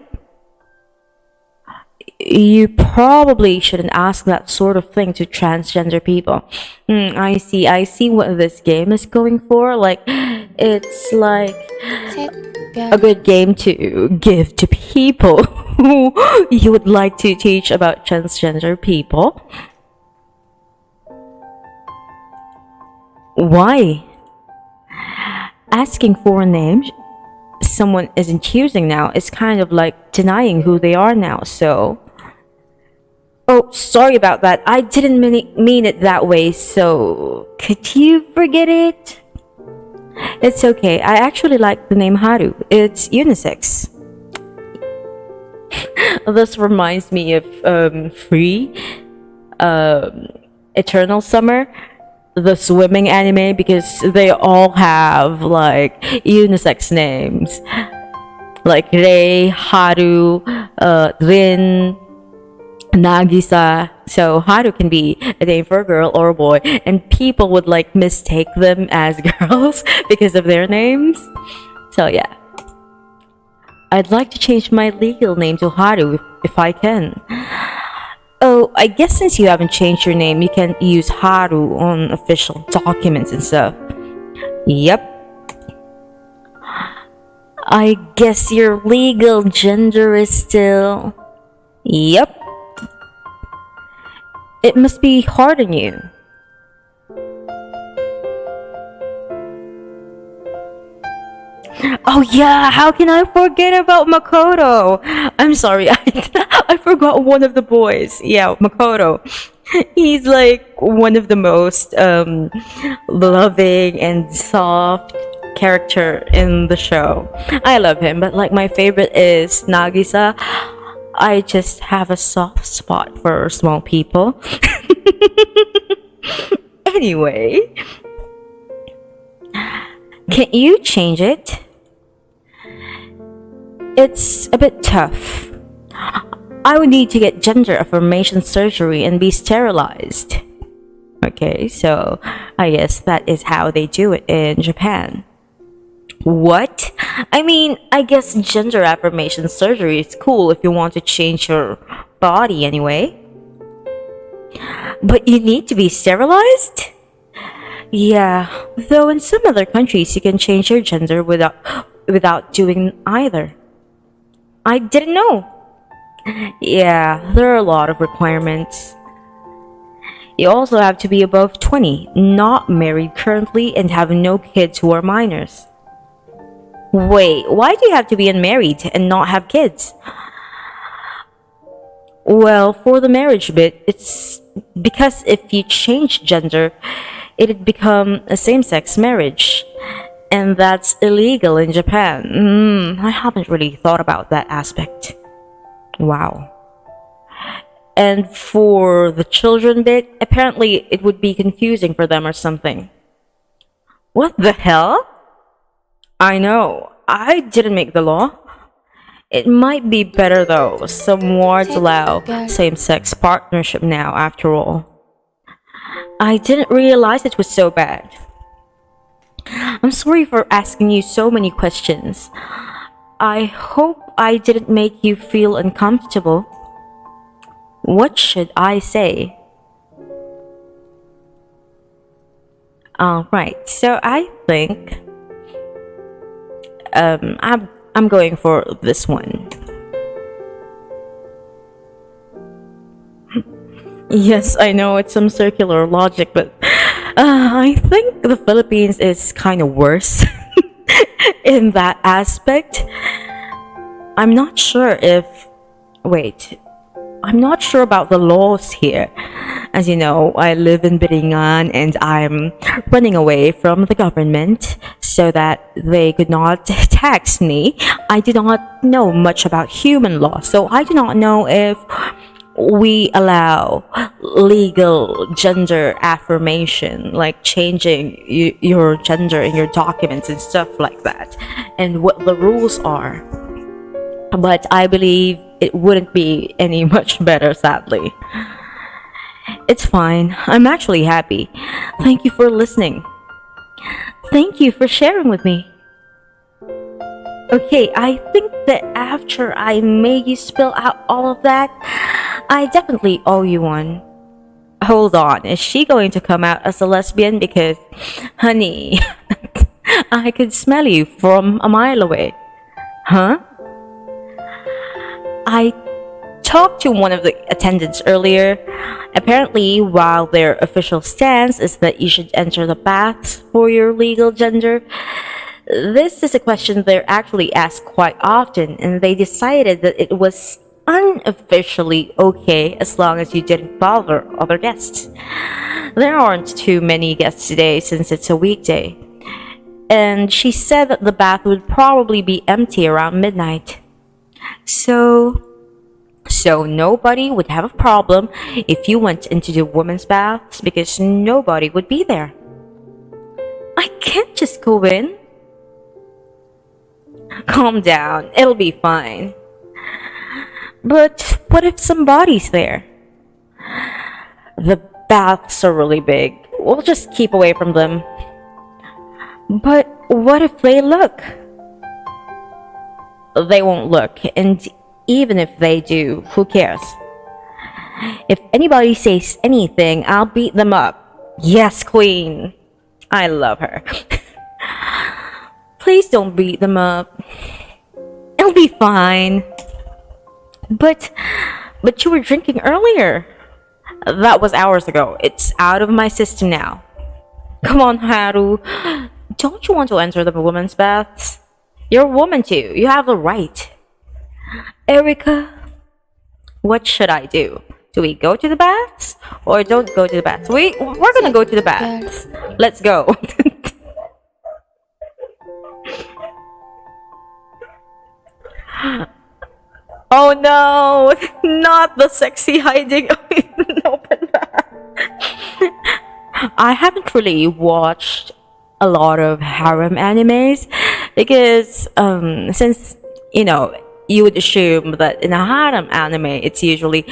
You probably shouldn't ask that sort of thing to transgender people. I see what this game is going for. Like, it's like a good game to give to people who you would like to teach about transgender people. Why? Asking for a name someone isn't choosing now is kind of like denying who they are now, so... Oh, sorry about that. I didn't mean it that way, so... Could you forget it? It's okay. I actually like the name Haru. It's unisex. This reminds me of Free, Eternal Summer, the swimming anime, because they all have like unisex names. Like Rei, Haru, Rin, Nagisa. So Haru can be a name for a girl or a boy, and people would like mistake them as girls because of their names. So yeah, I'd like to change my legal name to Haru if I can. Oh, I guess since you haven't changed your name, you can use Haru on official documents and stuff. Yep. I guess your legal gender is still... Yep. It must be hard on you. Oh yeah, how can I forget about Makoto? I'm sorry, I forgot one of the boys. Yeah, Makoto. He's like one of the most loving and soft character in the show. I love him, but like my favorite is Nagisa. I just have a soft spot for small people. Anyway, can you change it? It's a bit tough. I would need to get gender affirmation surgery and be sterilized. Okay, so I guess that is how they do it in Japan. What? I mean, I guess gender affirmation surgery is cool if you want to change your body anyway. But you need to be sterilized? Yeah, though in some other countries you can change your gender without doing either. I didn't know. Yeah, there are a lot of requirements. You also have to be above 20, not married currently, and have no kids who are minors. Wait, why do you have to be unmarried and not have kids? Well, for the marriage bit, it's because if you change gender, it'd become a same-sex marriage. And that's illegal in Japan. I haven't really thought about that aspect. Wow. And for the children bit, apparently it would be confusing for them or something. What the hell? I know, I didn't make the law. It might be better though. Some wards allow same-sex partnership now, after all. I didn't realize it was so bad. I'm sorry for asking you so many questions. I hope I didn't make you feel uncomfortable. What should I say? Alright, so I think I'm going for this one. Yes, I know it's some circular logic, but I think the Philippines is kind of worse in that aspect. I'm not sure if... Wait, I'm not sure about the laws here. As you know, I live in Biringan and I'm running away from the government so that they could not tax me. I do not know much about human law, so I do not know if we allow legal gender affirmation, like changing your gender in your documents and stuff like that, and what the rules are. But I believe it wouldn't be any much better, sadly. It's fine. I'm actually happy. Thank you for listening. Thank you for sharing with me. Okay, I think that after I made you spill out all of that, I definitely owe you one. Hold on, is she going to come out as a lesbian? Because, honey, I could smell you from a mile away. Huh? I talked to one of the attendants earlier. Apparently, while their official stance is that you should enter the baths for your legal gender, this is a question they're actually asked quite often, and they decided that it was unofficially okay as long as you didn't bother other guests. There aren't too many guests today since it's a weekday. And she said that the bath would probably be empty around midnight. So nobody would have a problem if you went into the women's baths because nobody would be there. I can't just go in. Calm down, it'll be fine. But what if somebody's there? The baths are really big. We'll just keep away from them. But what if they look? They won't look, and even if they do, who cares? If anybody says anything, I'll beat them up. Yes, queen. I love her. Please don't beat them up. It'll be fine. But you were drinking earlier. That was hours ago. It's out of my system now. Come on, Haru. Don't you want to enter the women's baths? You're a woman too. You have the right. Erica, what should I do? Do we go to the baths or don't go to the baths? We're gonna go to the baths. Let's go. Oh no, not the sexy hiding. Open bath. I haven't really watched a lot of harem animes because since you would assume that in a harem anime it's usually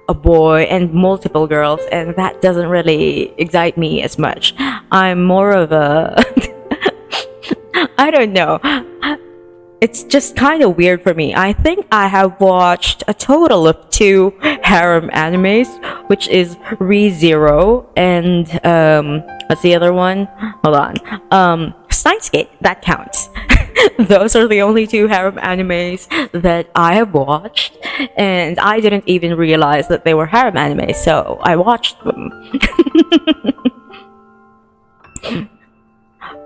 a boy and multiple girls, and that doesn't really excite me as much. I'm more of a I don't know. It's just kind of weird for me. I think I have watched a total of 2 harem animes, which is ReZero and what's the other one? Hold on. Steins Gate. That counts. Those are the only 2 harem animes that I have watched, and I didn't even realize that they were harem animes, so I watched them.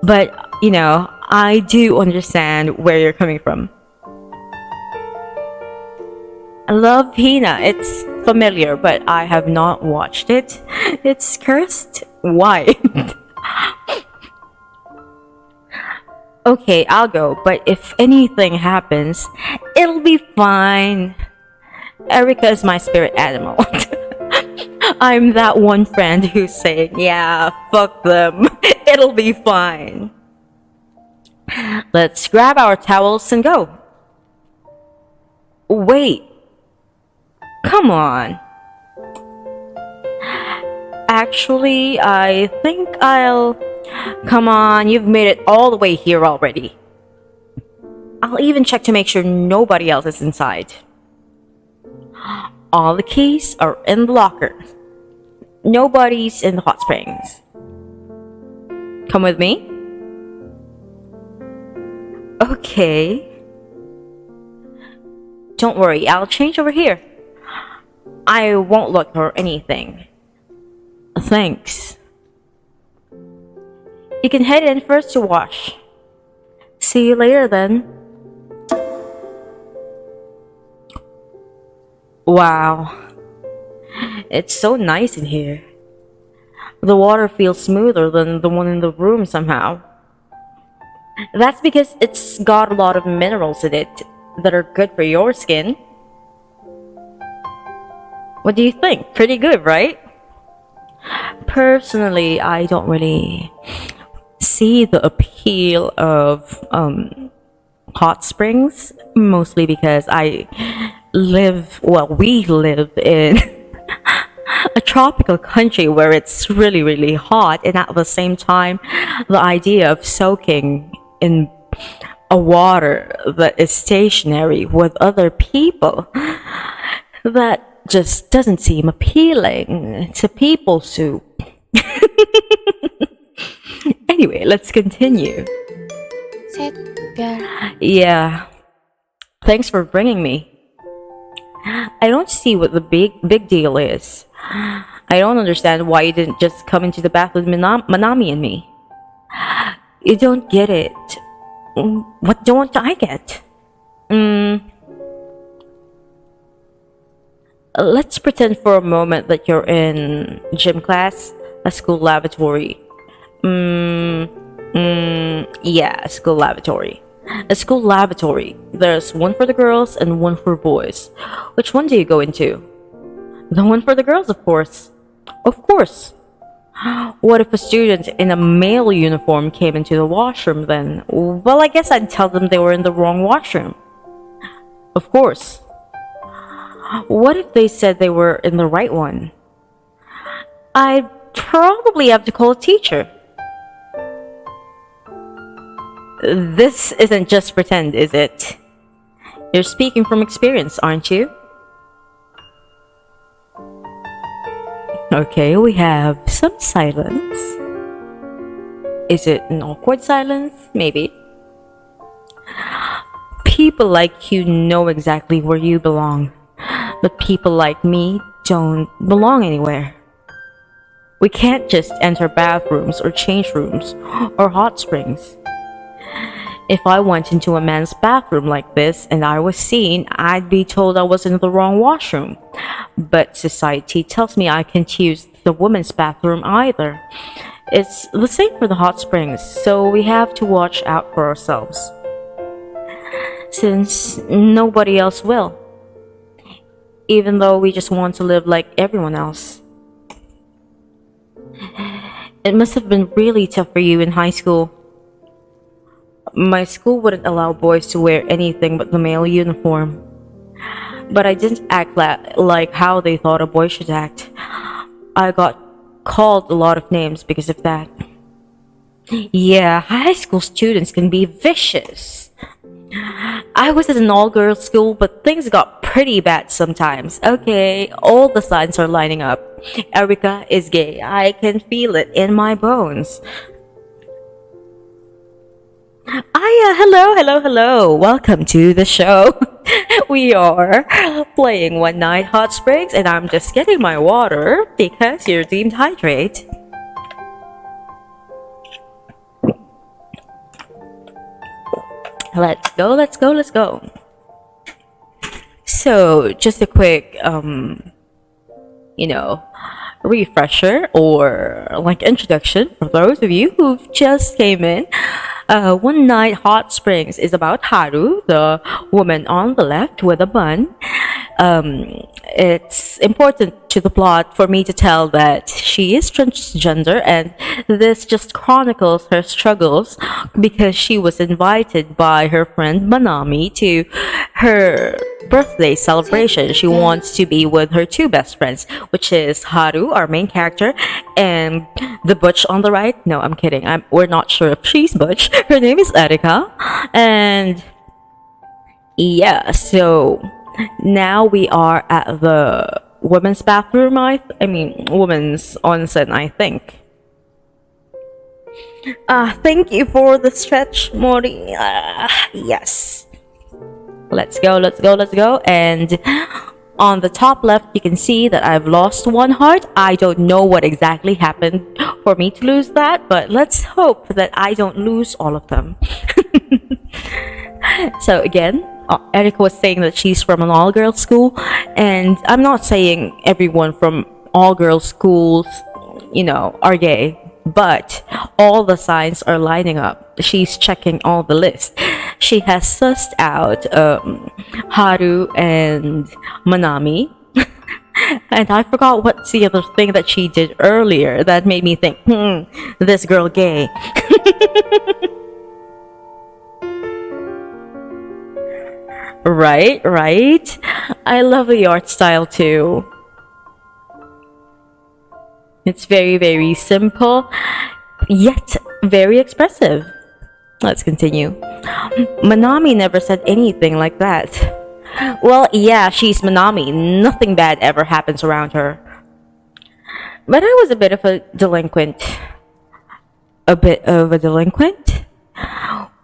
But I do understand where you're coming from. I love Hina. It's familiar, but I have not watched it. It's cursed. Why? Okay, I'll go, but if anything happens, it'll be fine. Erica is my spirit animal. I'm that one friend who's saying, yeah, fuck them. It'll be fine. Let's grab our towels and go. Wait. Come on. Actually, I think I'll... Come on, you've made it all the way here already. I'll even check to make sure nobody else is inside. All the keys are in the locker. Nobody's in the hot springs. Come with me? Okay. Don't worry, I'll change over here. I won't look or anything. Thanks. You can head in first to wash. See you later then. Wow. It's so nice in here. The water feels smoother than the one in the room somehow. That's because it's got a lot of minerals in it that are good for your skin. What do you think? Pretty good, right? Personally, I don't really see the appeal of hot springs, mostly because we live in a tropical country where it's really, really hot, and at the same time, the idea of soaking in a water that is stationary with other people, that just doesn't seem appealing. It's a people soup. Anyway, let's continue. 샛별 Yeah. Thanks for bringing me. I don't see what the big deal is. I don't understand why you didn't just come into the bath with Manami and me. You don't get it. What don't I get? Let's pretend for a moment that you're in gym class, a school lavatory. Yeah, a school lavatory. A school lavatory. There's one for the girls and one for boys. Which one do you go into? The one for the girls, of course. Of course. What if a student in a male uniform came into the washroom then? Well, I guess I'd tell them they were in the wrong washroom. Of course. What if they said they were in the right one? I'd probably have to call a teacher. This isn't just pretend, is it? You're speaking from experience, aren't you? Okay, we have some silence. Is it an awkward silence? Maybe. People like you know exactly where you belong, but people like me don't belong anywhere. We can't just enter bathrooms or change rooms or hot springs. If I went into a man's bathroom like this and I was seen, I'd be told I was in the wrong washroom. But society tells me I can't use the women's bathroom either. It's the same for the hot springs, so we have to watch out for ourselves. Since nobody else will, even though we just want to live like everyone else. It must have been really tough for you in high school. My school wouldn't allow boys to wear anything but the male uniform. But I didn't act like how they thought a boy should act. I got called a lot of names because of that. Yeah, high school students can be vicious. I was at an all-girls school, but things got pretty bad sometimes. Okay, all the signs are lining up. Erica is gay. I can feel it in my bones. Hello. Welcome to the show. We are playing One Night Hot Springs, and I'm just getting my water because you're deemed hydrate. Let's go. So, just a quick, refresher or like introduction for those of you who've just came in. One Night Hot Springs is about Haru, the woman on the left with a bun. It's important to the plot for me to tell that she is transgender, and this just chronicles her struggles because she was invited by her friend Manami to her birthday celebration. She wants to be with her two best friends, which is Haru, our main character, and the butch on the right. No, I'm kidding. We're not sure if she's butch. Her name is Erika, and yeah, so now we are at the women's bathroom. Women's onsen, I think. Thank you for the stretch, Mori. Yes. Let's go. And on the top left, you can see that I've lost one heart. I don't know what exactly happened for me to lose that, but let's hope that I don't lose all of them. So again, Erica was saying that she's from an all-girls school, and I'm not saying everyone from all-girls schools, are gay, but all the signs are lining up. She's checking all the lists. She has sussed out Haru and Manami. And I forgot what's the other thing that she did earlier that made me think, this girl gay. Right. I love the art style too. It's very, very simple, yet very expressive. Let's continue. Manami never said anything like that. Well, yeah, she's Manami. Nothing bad ever happens around her. But I was a bit of a delinquent.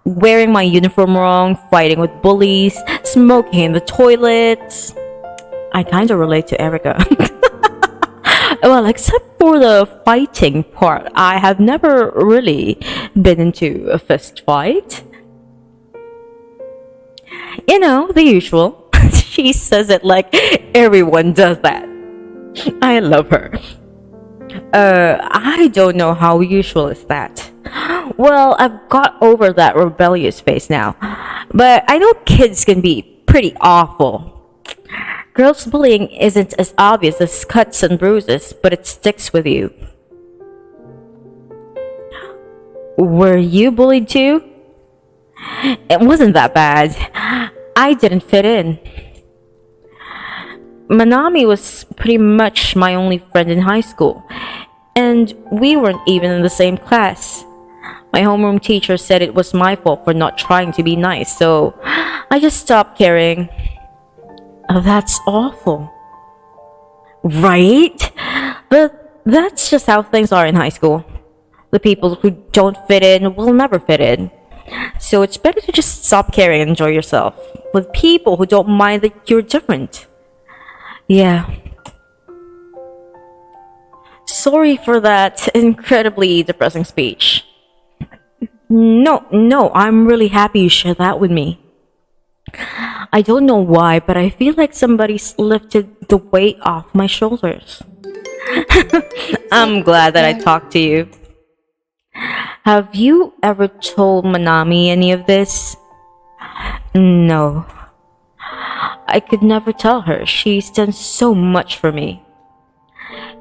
Wearing my uniform wrong, fighting with bullies, smoking in the toilets. I kinda relate to Erica. Well, except for the fighting part, I have never really been into a fist fight. The usual. She says it like everyone does that. I love her. I don't know how usual is that. Well, I've got over that rebellious phase now. But I know kids can be pretty awful. Girls bullying isn't as obvious as cuts and bruises, but it sticks with you. Were you bullied too? It wasn't that bad. I didn't fit in. Manami was pretty much my only friend in high school, and we weren't even in the same class. My homeroom teacher said it was my fault for not trying to be nice, so I just stopped caring. Oh, that's awful. Right? But that's just how things are in high school. The people who don't fit in will never fit in. So it's better to just stop caring and enjoy yourself with people who don't mind that you're different. Yeah. Sorry for that incredibly depressing speech. No, I'm really happy you shared that with me. I don't know why, but I feel like somebody's lifted the weight off my shoulders. I'm glad that I talked to you. Have you ever told Manami any of this? No. I could never tell her. She's done so much for me.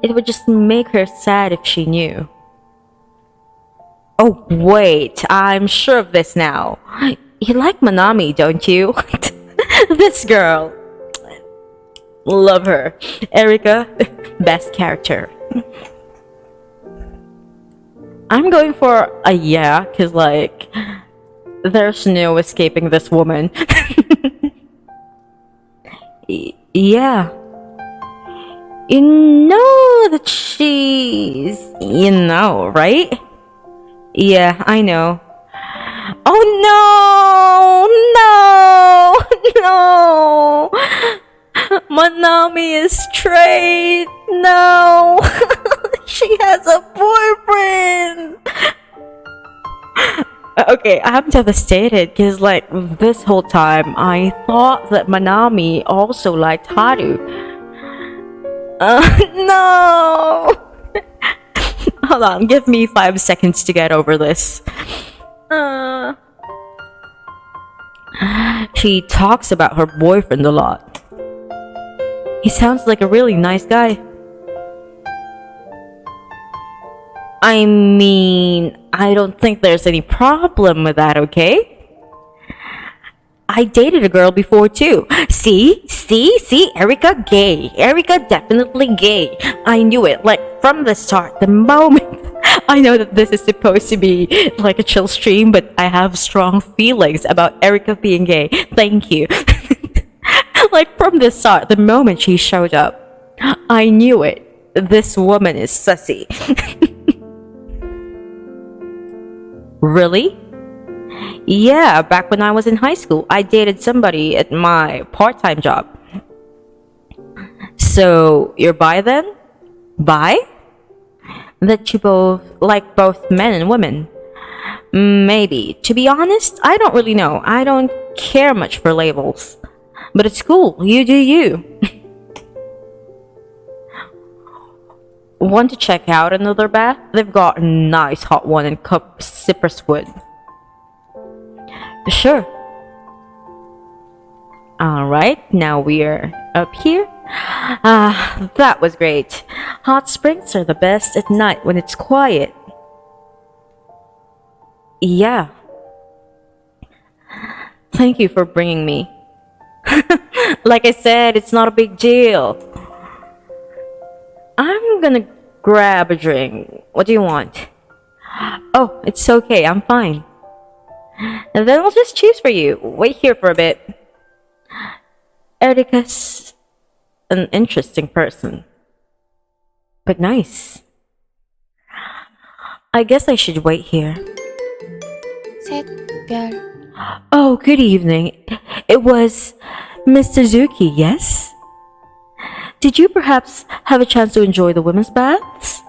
It would just make her sad if she knew. Oh, wait, I'm sure of this now. You like Manami, don't you? This girl. Love her. Erika, best character. I'm going for a yeah, because, like, there's no escaping this woman. Yeah. You know that she's... You know, right? Yeah, I know. Oh no! No! Manami is straight! No! She has a boyfriend! Okay, I'm devastated because, like, this whole time I thought that Manami also liked Haru. No! Hold on, give me 5 seconds to get over this. She talks about her boyfriend a lot. He sounds like a really nice guy. I mean, I don't think there's any problem with that, okay? I dated a girl before too. See, Erika gay. Erika definitely gay. I knew it, like, from the start, the moment. I know that this is supposed to be like a chill stream, but I have strong feelings about Erika being gay. Thank you. Like, from the start, the moment she showed up, I knew it. This woman is sussy. Really? Yeah, back when I was in high school, I dated somebody at my part-time job. So, you're bi then? Bi? That you both like both men and women? Maybe. To be honest, I don't really know. I don't care much for labels. But it's cool. You do you. Want to check out another bath? They've got a nice hot one in Cypress Wood. Sure. Alright, now we're up here. That was great. Hot springs are the best at night when it's quiet. Yeah. Thank you for bringing me. Like I said, it's not a big deal. I'm gonna grab a drink. What do you want? Oh, it's okay, I'm fine. And then I'll just choose for you. Wait here for a bit. Erika's an interesting person. But nice. I guess I should wait here. 샛별 Oh, good evening. It was Miss Suzuki, yes? Did you perhaps have a chance to enjoy the women's baths?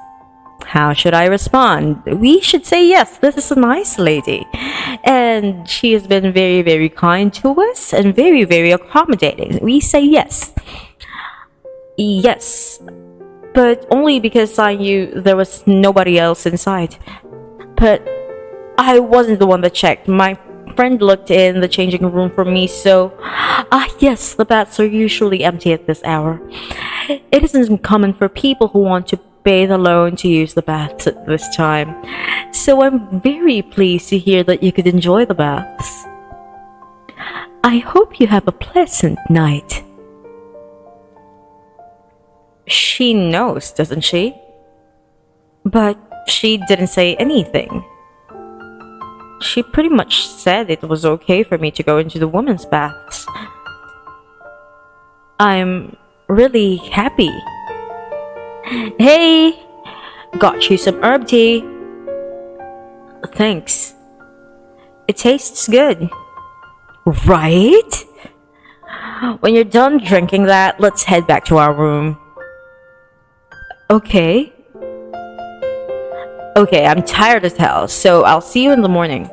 How should I respond? We should say yes, this is a nice lady. And she has been very, very kind to us and very, very accommodating. We say yes. Yes. But only because I knew there was nobody else inside. But I wasn't the one that checked. My friend looked in the changing room for me, so... yes, the baths are usually empty at this hour. It isn't common for people who want to bathe alone to use the baths at this time. So I'm very pleased to hear that you could enjoy the baths. I hope you have a pleasant night. She knows, doesn't she? But she didn't say anything. She pretty much said it was okay for me to go into the women's baths. I'm really happy. Hey! Got you some herb tea. Thanks. It tastes good. Right? When you're done drinking that, let's head back to our room. Okay. Okay, I'm tired as hell, so I'll see you in the morning.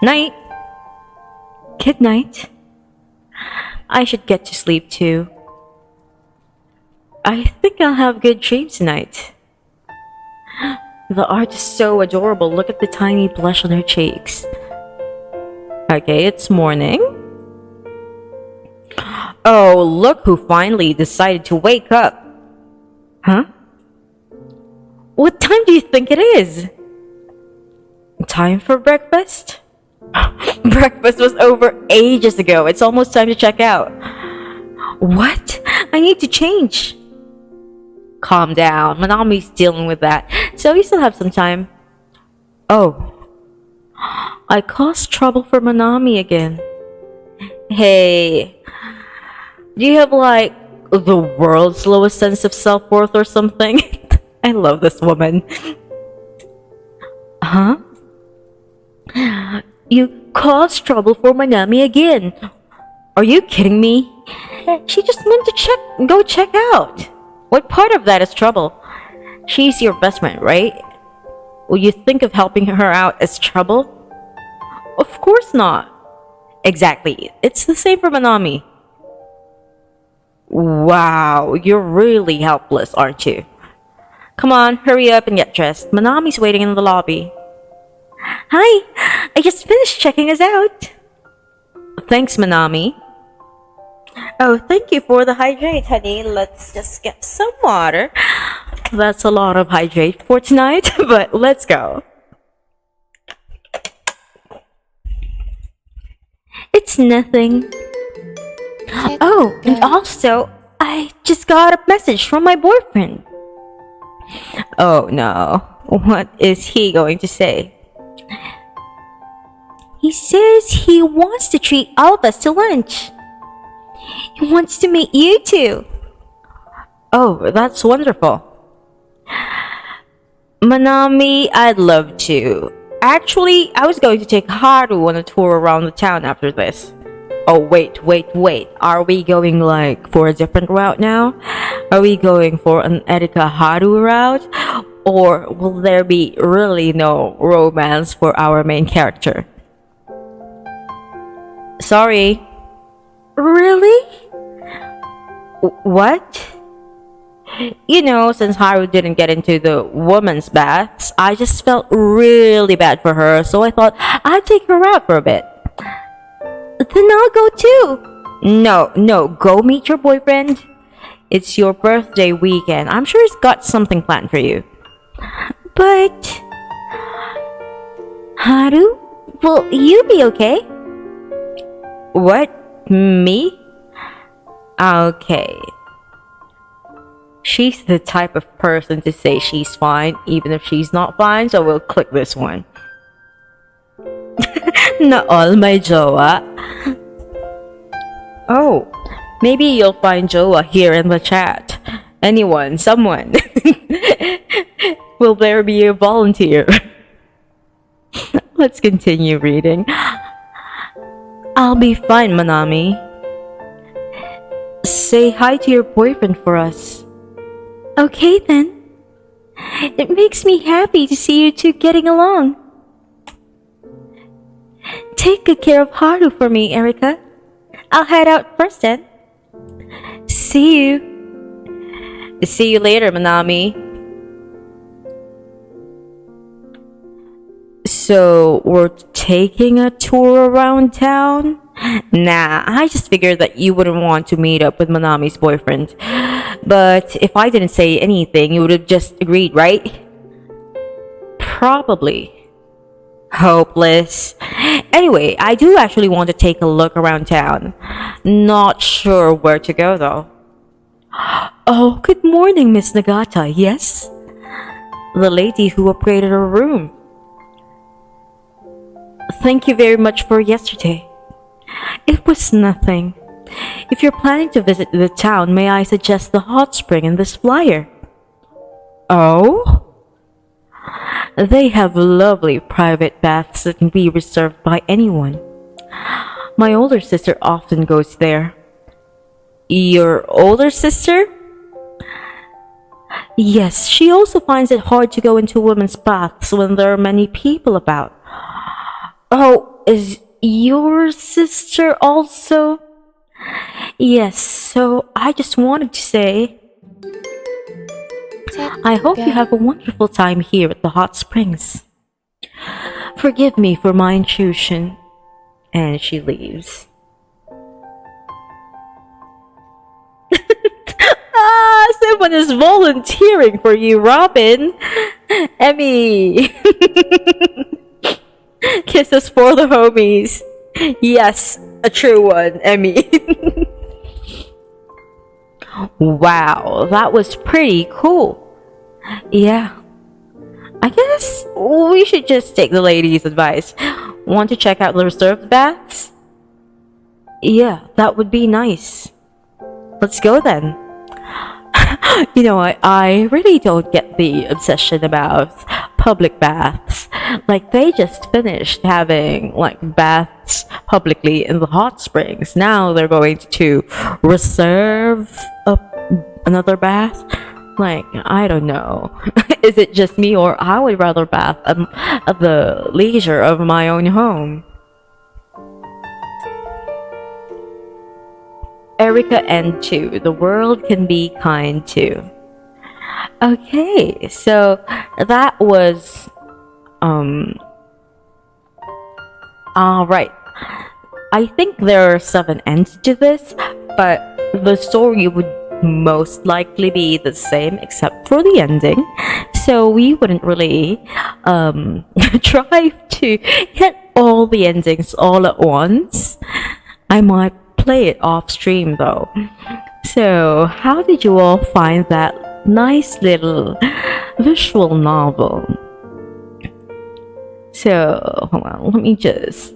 Night. Good night. I should get to sleep too. I think I'll have good dreams tonight. The art is so adorable. Look at the tiny blush on her cheeks. Okay, it's morning. Oh, look who finally decided to wake up. Huh? What time do you think it is? Time for breakfast? Breakfast was over ages ago. It's almost time to check out. What? I need to change. Calm down. Manami's dealing with that, so you still have some time. Oh. I caused trouble for Manami again. Hey. Do you have like the world's lowest sense of self-worth or something? I love this woman. Huh? You caused trouble for Manami again. Are you kidding me? She just went to go check out. What part of that is trouble? She's your best friend, right? Will you think of helping her out as trouble? Of course not. Exactly. It's the same for Manami. Wow, you're really helpless, aren't you? Come on, hurry up and get dressed. Manami's waiting in the lobby. Hi, I just finished checking us out. Thanks, Manami. Oh, thank you for the hydrate, honey. Let's just get some water. That's a lot of hydrate for tonight, but let's go. It's nothing. Oh, and also, I just got a message from my boyfriend. Oh no, what is he going to say? He says he wants to treat all of us to lunch. He wants to meet you too. Oh, that's wonderful. Manami, I'd love to. Actually, I was going to take Haru on a tour around the town after this. Oh, wait. Are we going like for a different route now? Are we going for an Erika Haru route? Or will there be really no romance for our main character? Sorry. Really? What? You know, since Haru didn't get into the women's baths, I just felt really bad for her, so I thought I'd take her out for a bit. Then I'll go too. No, go meet your boyfriend. It's your birthday weekend. I'm sure he's got something planned for you. But... Haru, will you be okay? What? Me? Okay. She's the type of person to say she's fine, even if she's not fine, so we'll click this one. Not all my jowa. Oh, maybe you'll find jowa here in the chat. Anyone, someone. Will there be a volunteer? Let's continue reading. I'll be fine, Manami. Say hi to your boyfriend for us. Okay then. It makes me happy to see you two getting along. Take good care of Haru for me, Erika. I'll head out first then. See you. See you later, Manami. So, we're taking a tour around town? Nah, I just figured that you wouldn't want to meet up with Manami's boyfriend. But if I didn't say anything, you would have just agreed, right? Probably. Hopeless. Anyway, I do actually want to take a look around town. Not sure where to go though. Oh, good morning, Miss Nagata. Yes? The lady who upgraded her room. Thank you very much for yesterday. It was nothing. If you're planning to visit the town, may I suggest the hot spring in this flyer? Oh? They have lovely private baths that can be reserved by anyone. My older sister often goes there. Your older sister? Yes, she also finds it hard to go into women's baths when there are many people about. Oh, is your sister also? Yes, so I just wanted to say, I hope you 샛별, have a wonderful time here at the hot springs. Forgive me for my intrusion. And she leaves. Someone is volunteering for you, Robin. Emmy. Kisses for the homies. Yes, a true one, Emmy. Wow, that was pretty cool. Yeah. I guess we should just take the ladies' advice. Want to check out the reserved baths? Yeah, that would be nice. Let's go then. You know, I really don't get the obsession about public baths. Like, they just finished having, like, baths publicly in the hot springs. Now they're going to reserve another bath. Like, I don't know. Is it just me, or I would rather bath at the leisure of my own home? Erica and 2. The world can be kind too. Okay, so that was alright. I think there are 7 ends to this, but the story would most likely be the same except for the ending. So we wouldn't really try to hit all the endings all at once. I might play it off stream though. So how did you all find that nice little visual novel? So hold on, let me just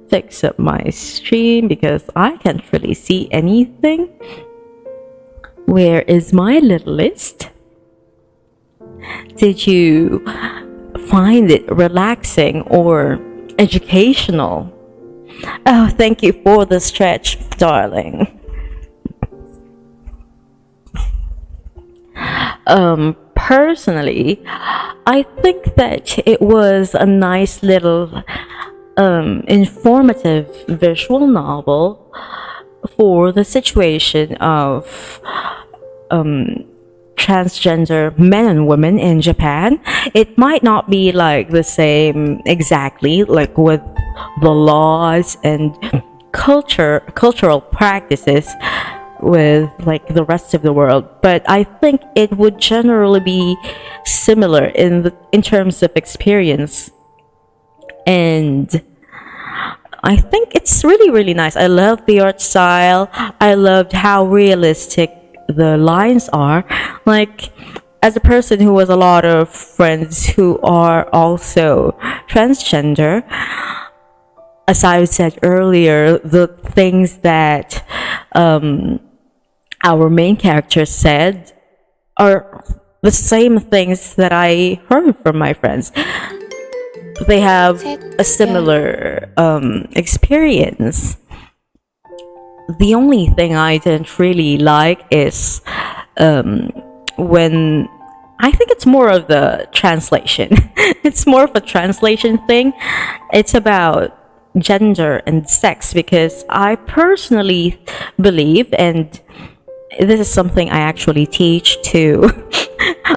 fix up my stream because I can't really see anything. Where is my little list? Did you find it relaxing or educational? Oh, thank you for the stretch, darling. Personally, I think that it was a nice little informative visual novel for the situation of transgender men and women in Japan. It might not be like the same exactly, like with the laws and cultural practices with like the rest of the world, but I think it would generally be similar in terms of experience. And I think it's really nice. I love the art style. I loved how realistic the lines are. Like, as a person who has a lot of friends who are also transgender, as I said earlier, the things that our main character said are the same things that I heard from my friends. They have a similar experience. The only thing I didn't really like is when I think it's more of the translation. It's more of a translation thing. It's about gender and sex, because I personally believe, and this is something I actually teach to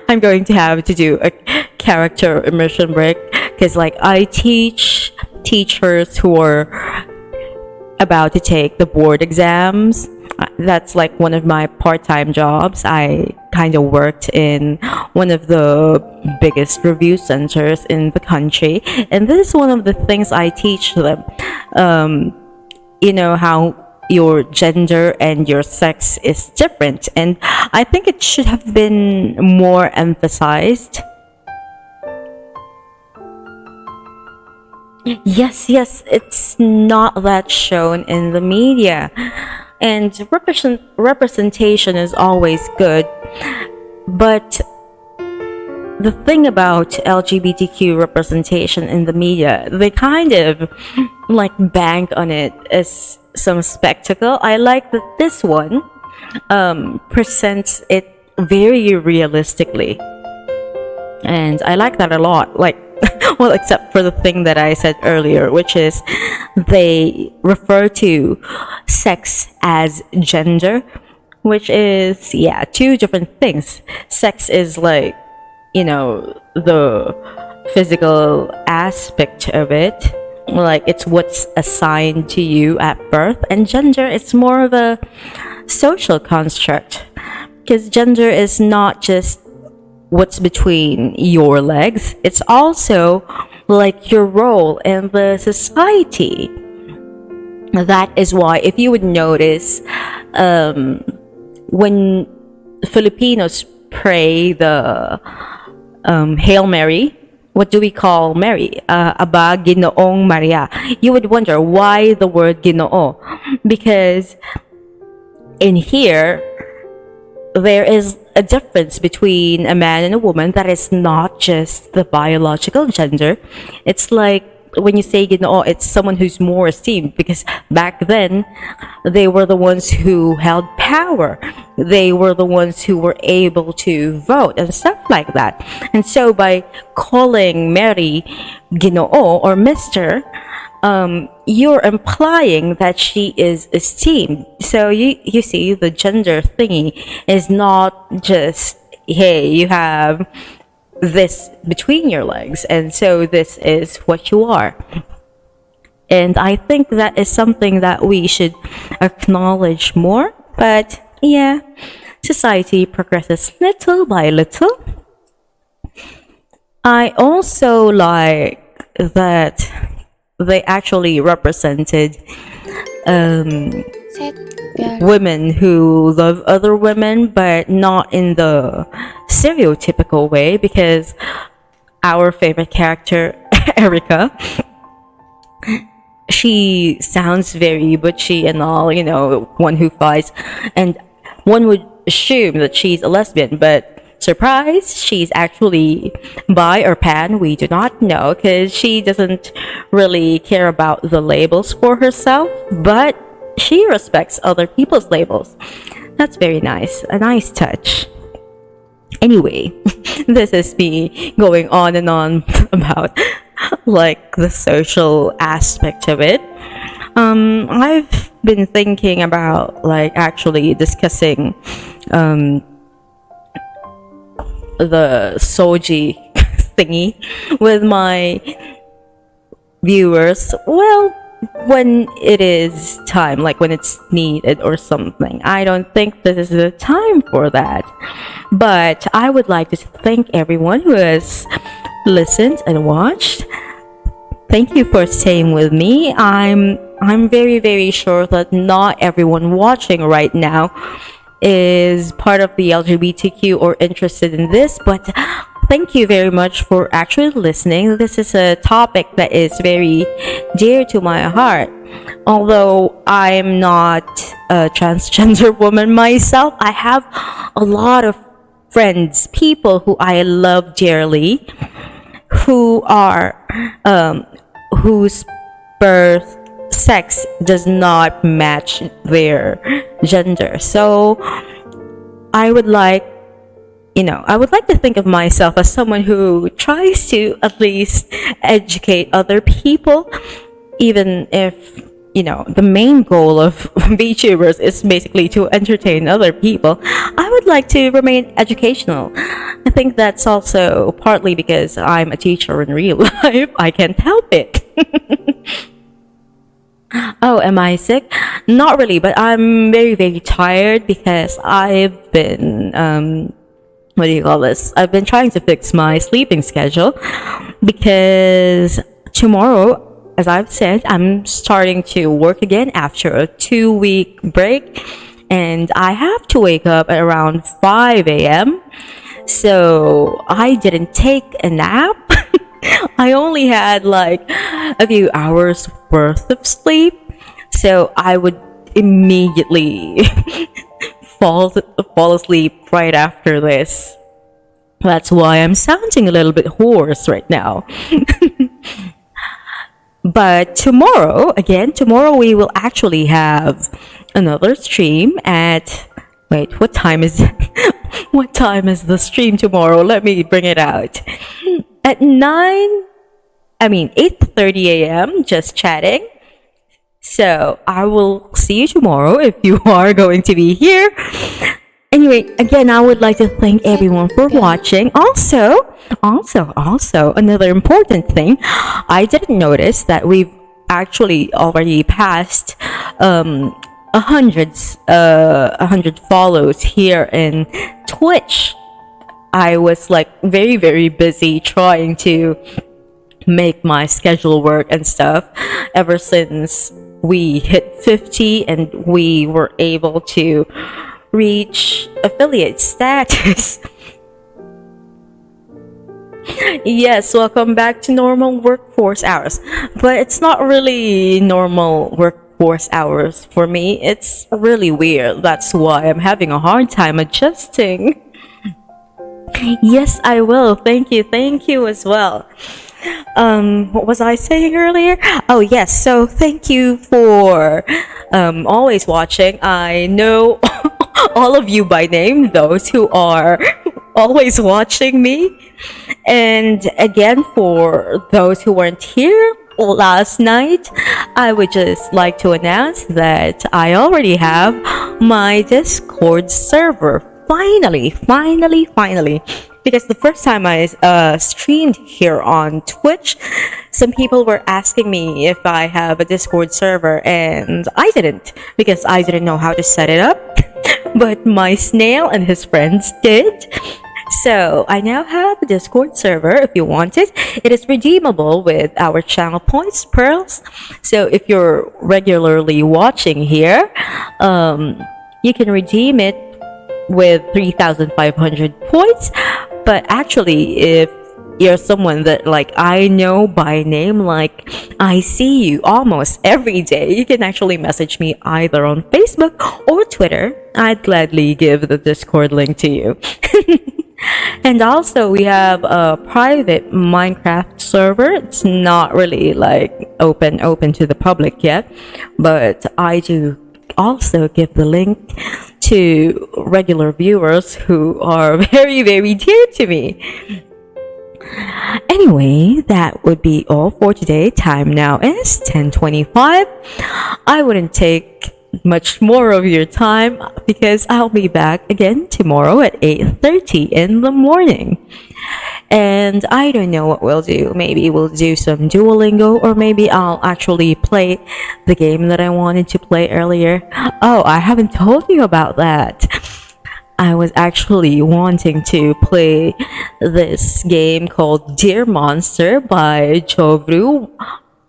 I'm going to have to do a character immersion break, because like I teach teachers who are about to take the board exams. That's like one of my part-time jobs. I kind of worked in one of the biggest review centers in the country, and this is one of the things I teach them. You know how your gender and your sex is different, and I think it should have been more emphasized. Yes, it's not that shown in the media, and representation is always good, but the thing about LGBTQ representation in the media, they kind of like bank on it as some spectacle. I like that this one presents it very realistically. And I like that a lot. Like, well, except for the thing that I said earlier, which is they refer to sex as gender, which is, yeah, two different things. Sex is like, the physical aspect of it, like it's what's assigned to you at birth, and gender is more of a social construct, because gender is not just what's between your legs, it's also like your in the society. That is why, if you would notice, when Filipinos pray the Hail Mary, what do we call Mary? Aba Ginoong Maria. You would wonder why the word Ginoo, because in here there is a difference between a man and a woman that is not just the biological gender. It's like when you say Ginoo, it's someone who's more esteemed, because back then they were the ones who held power. They were the ones who were able to vote and stuff like that. And so by calling Mary Ginoo or Mr., you're implying that she is esteemed. So you see, the gender thingy is not just, hey, you have this between your legs, and so this is what you are. And I think that is something that we should acknowledge more. But yeah, society progresses little by little. I also like that they actually represented 샛별 women who love other women, but not in the stereotypical way, because our favorite character, Erica, she sounds very butchy and all, one who fights, and one would assume that she's a lesbian, but surprise, she's actually bi or pan. We do not know, because she doesn't really care about the labels for herself, but she respects other people's labels. That's very nice, a nice touch. Anyway, this is me going on and on about like the social aspect of it. I've been thinking about like actually discussing the soji thingy with my viewers. Well, when it is time, like when it's needed or something. I don't think this is the time for that. But I would like to thank everyone who has listened and watched. Thank you for staying with me. I'm very, very sure that not everyone watching right now is part of the LGBTQ or interested in this, but thank you very much for actually listening. This is a topic that is very dear to my heart. Although I'm not a transgender woman myself, I have a lot of friends, people who I love dearly, who are whose birth sex does not match their gender. So I would like to think of myself as someone who tries to at least educate other people, even if the main goal of VTubers is basically to entertain other people. I would like to remain educational. I think that's also partly because I'm a teacher in real life. I can't help it. Oh, am I sick? Not really, but I'm very, very tired because I've been what do you call this? I've been trying to fix my sleeping schedule, because tomorrow, as I've said, I'm starting to work again after a 2-week break, and I have to wake up at around 5 a.m. So I didn't take a nap. I only had like a few hours worth of sleep, so I would immediately fall asleep right after this. That's why I'm sounding a little bit hoarse right now. But tomorrow we will actually have another stream at Wait, what time is what time is the stream tomorrow? Let me bring it out. At 8:30 a.m. just chatting. So I will see you tomorrow if you are going to be here. Anyway, again, I would like to thank everyone for watching. Also, another important thing, I didn't notice that we've actually already passed 100 follows here in Twitch. I was like very, very busy trying to make my schedule work and stuff ever since we hit 50 and we were able to reach affiliate status. Yes, welcome back to normal workforce hours. But it's not really normal workforce hours for me. It's really weird. That's why I'm having a hard time adjusting. Yes, I will. Thank you as well. What was I saying earlier? Oh yes, so thank you for always watching. I know all of you by name, those who are always watching me. And again, for those who weren't here last night, I would just like to announce that I already have my Discord server. Finally. Because the first time I streamed here on Twitch, some people were asking me if I have a Discord server, and I didn't, because I didn't know how to set it up. But my snail and his friends did. So I now have a Discord server if you want it. It is redeemable with our channel points, pearls. So if you're regularly watching here, you can redeem it with 3,500 points. But actually, if you're someone that like I know by name, like I see you almost every day, you can actually message me either on Facebook or Twitter. I'd gladly give the Discord link to you. And also we have a private Minecraft server. It's not really like open to the public yet, but I do also give the link to regular viewers who are very, very dear to me. Anyway, that would be all for today. Time now is 10:25. I wouldn't take much more of your time because I'll be back again tomorrow at 8:30 in the morning. And I don't know what we'll do. Maybe we'll do some Duolingo, or maybe I'll actually play the game that I wanted to play earlier. Oh, I haven't told you about that. I was actually wanting to play this game called Dear Monster by Jovru,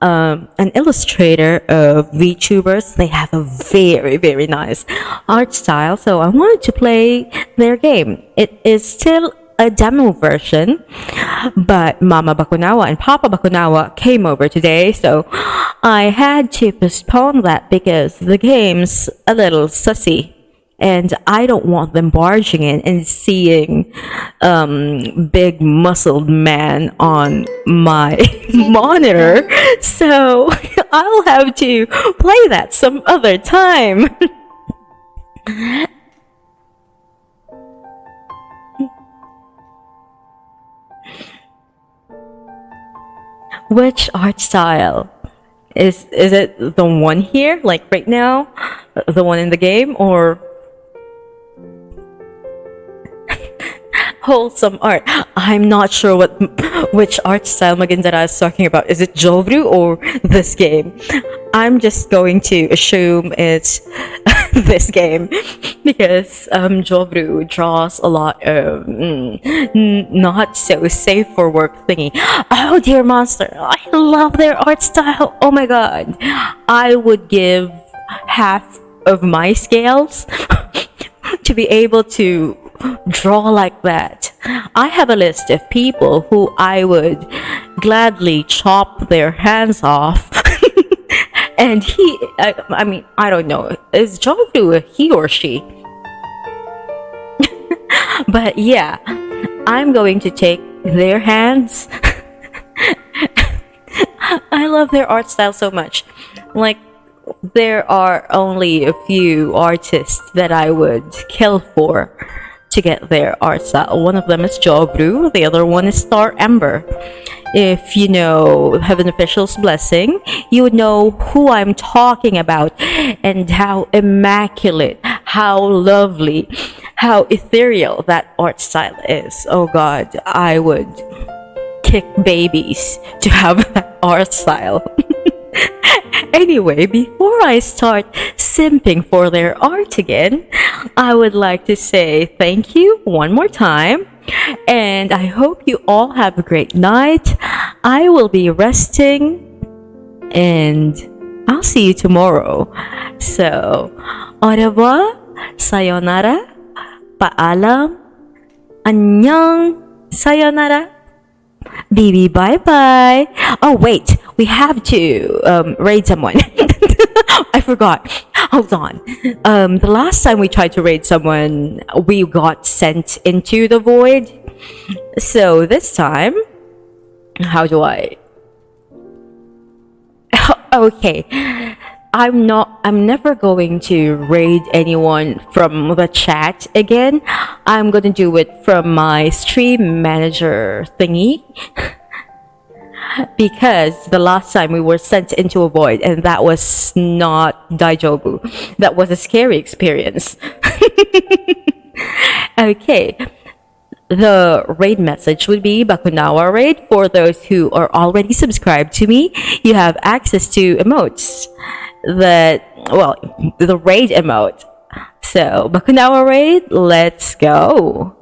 an illustrator of VTubers. They have a very, very nice art style, so I wanted to play their game. It is still a demo version, but Mama Bakunawa and Papa Bakunawa came over today, so I had to postpone that because the game's a little sussy. And I don't want them barging in and seeing big muscled man on my monitor. So I'll have to play that some other time. Which art style? Is it the one here, like right now? The one in the game, or wholesome art? I'm not sure which art style Magandara is talking about. Is it Jovru or this game? I'm just going to assume it's this game because Jovru draws a lot of not so safe for work thingy. Oh, Dear Monster, I love their art style. Oh my god, I would give half of my scales to be able to draw like that. I have a list of people who I would gladly chop their hands off. And I mean, I don't know, is Jovru a he or she? But yeah, I'm going to take their hands. I love their art style so much. Like, there are only a few artists that I would kill for to get their art style. One of them is Jobru, the other one is Star Ember. If you know Heaven Official's Blessing, you would know who I'm talking about and how immaculate, how lovely, how ethereal that art style is. Oh God, I would kick babies to have that art style. Anyway, before I start simping for their art again, I would like to say thank you one more time. And I hope you all have a great night. I will be resting and I'll see you tomorrow. So, au revoir, sayonara, paalam, annyeong, sayonara. Baby, bye bye. Oh, wait, we have to raid someone. I forgot. Hold on. The last time we tried to raid someone, we got sent into the void. So this time, how do I? Okay. I'm never going to raid anyone from the chat again. I'm gonna do it from my stream manager thingy. Because the last time we were sent into a void and that was not Daijobu. That was a scary experience. Okay. The raid message would be Bakunawa raid. For those who are already subscribed to me, you have access to emotes. The raid emote. So, Bakunawa raid, let's go.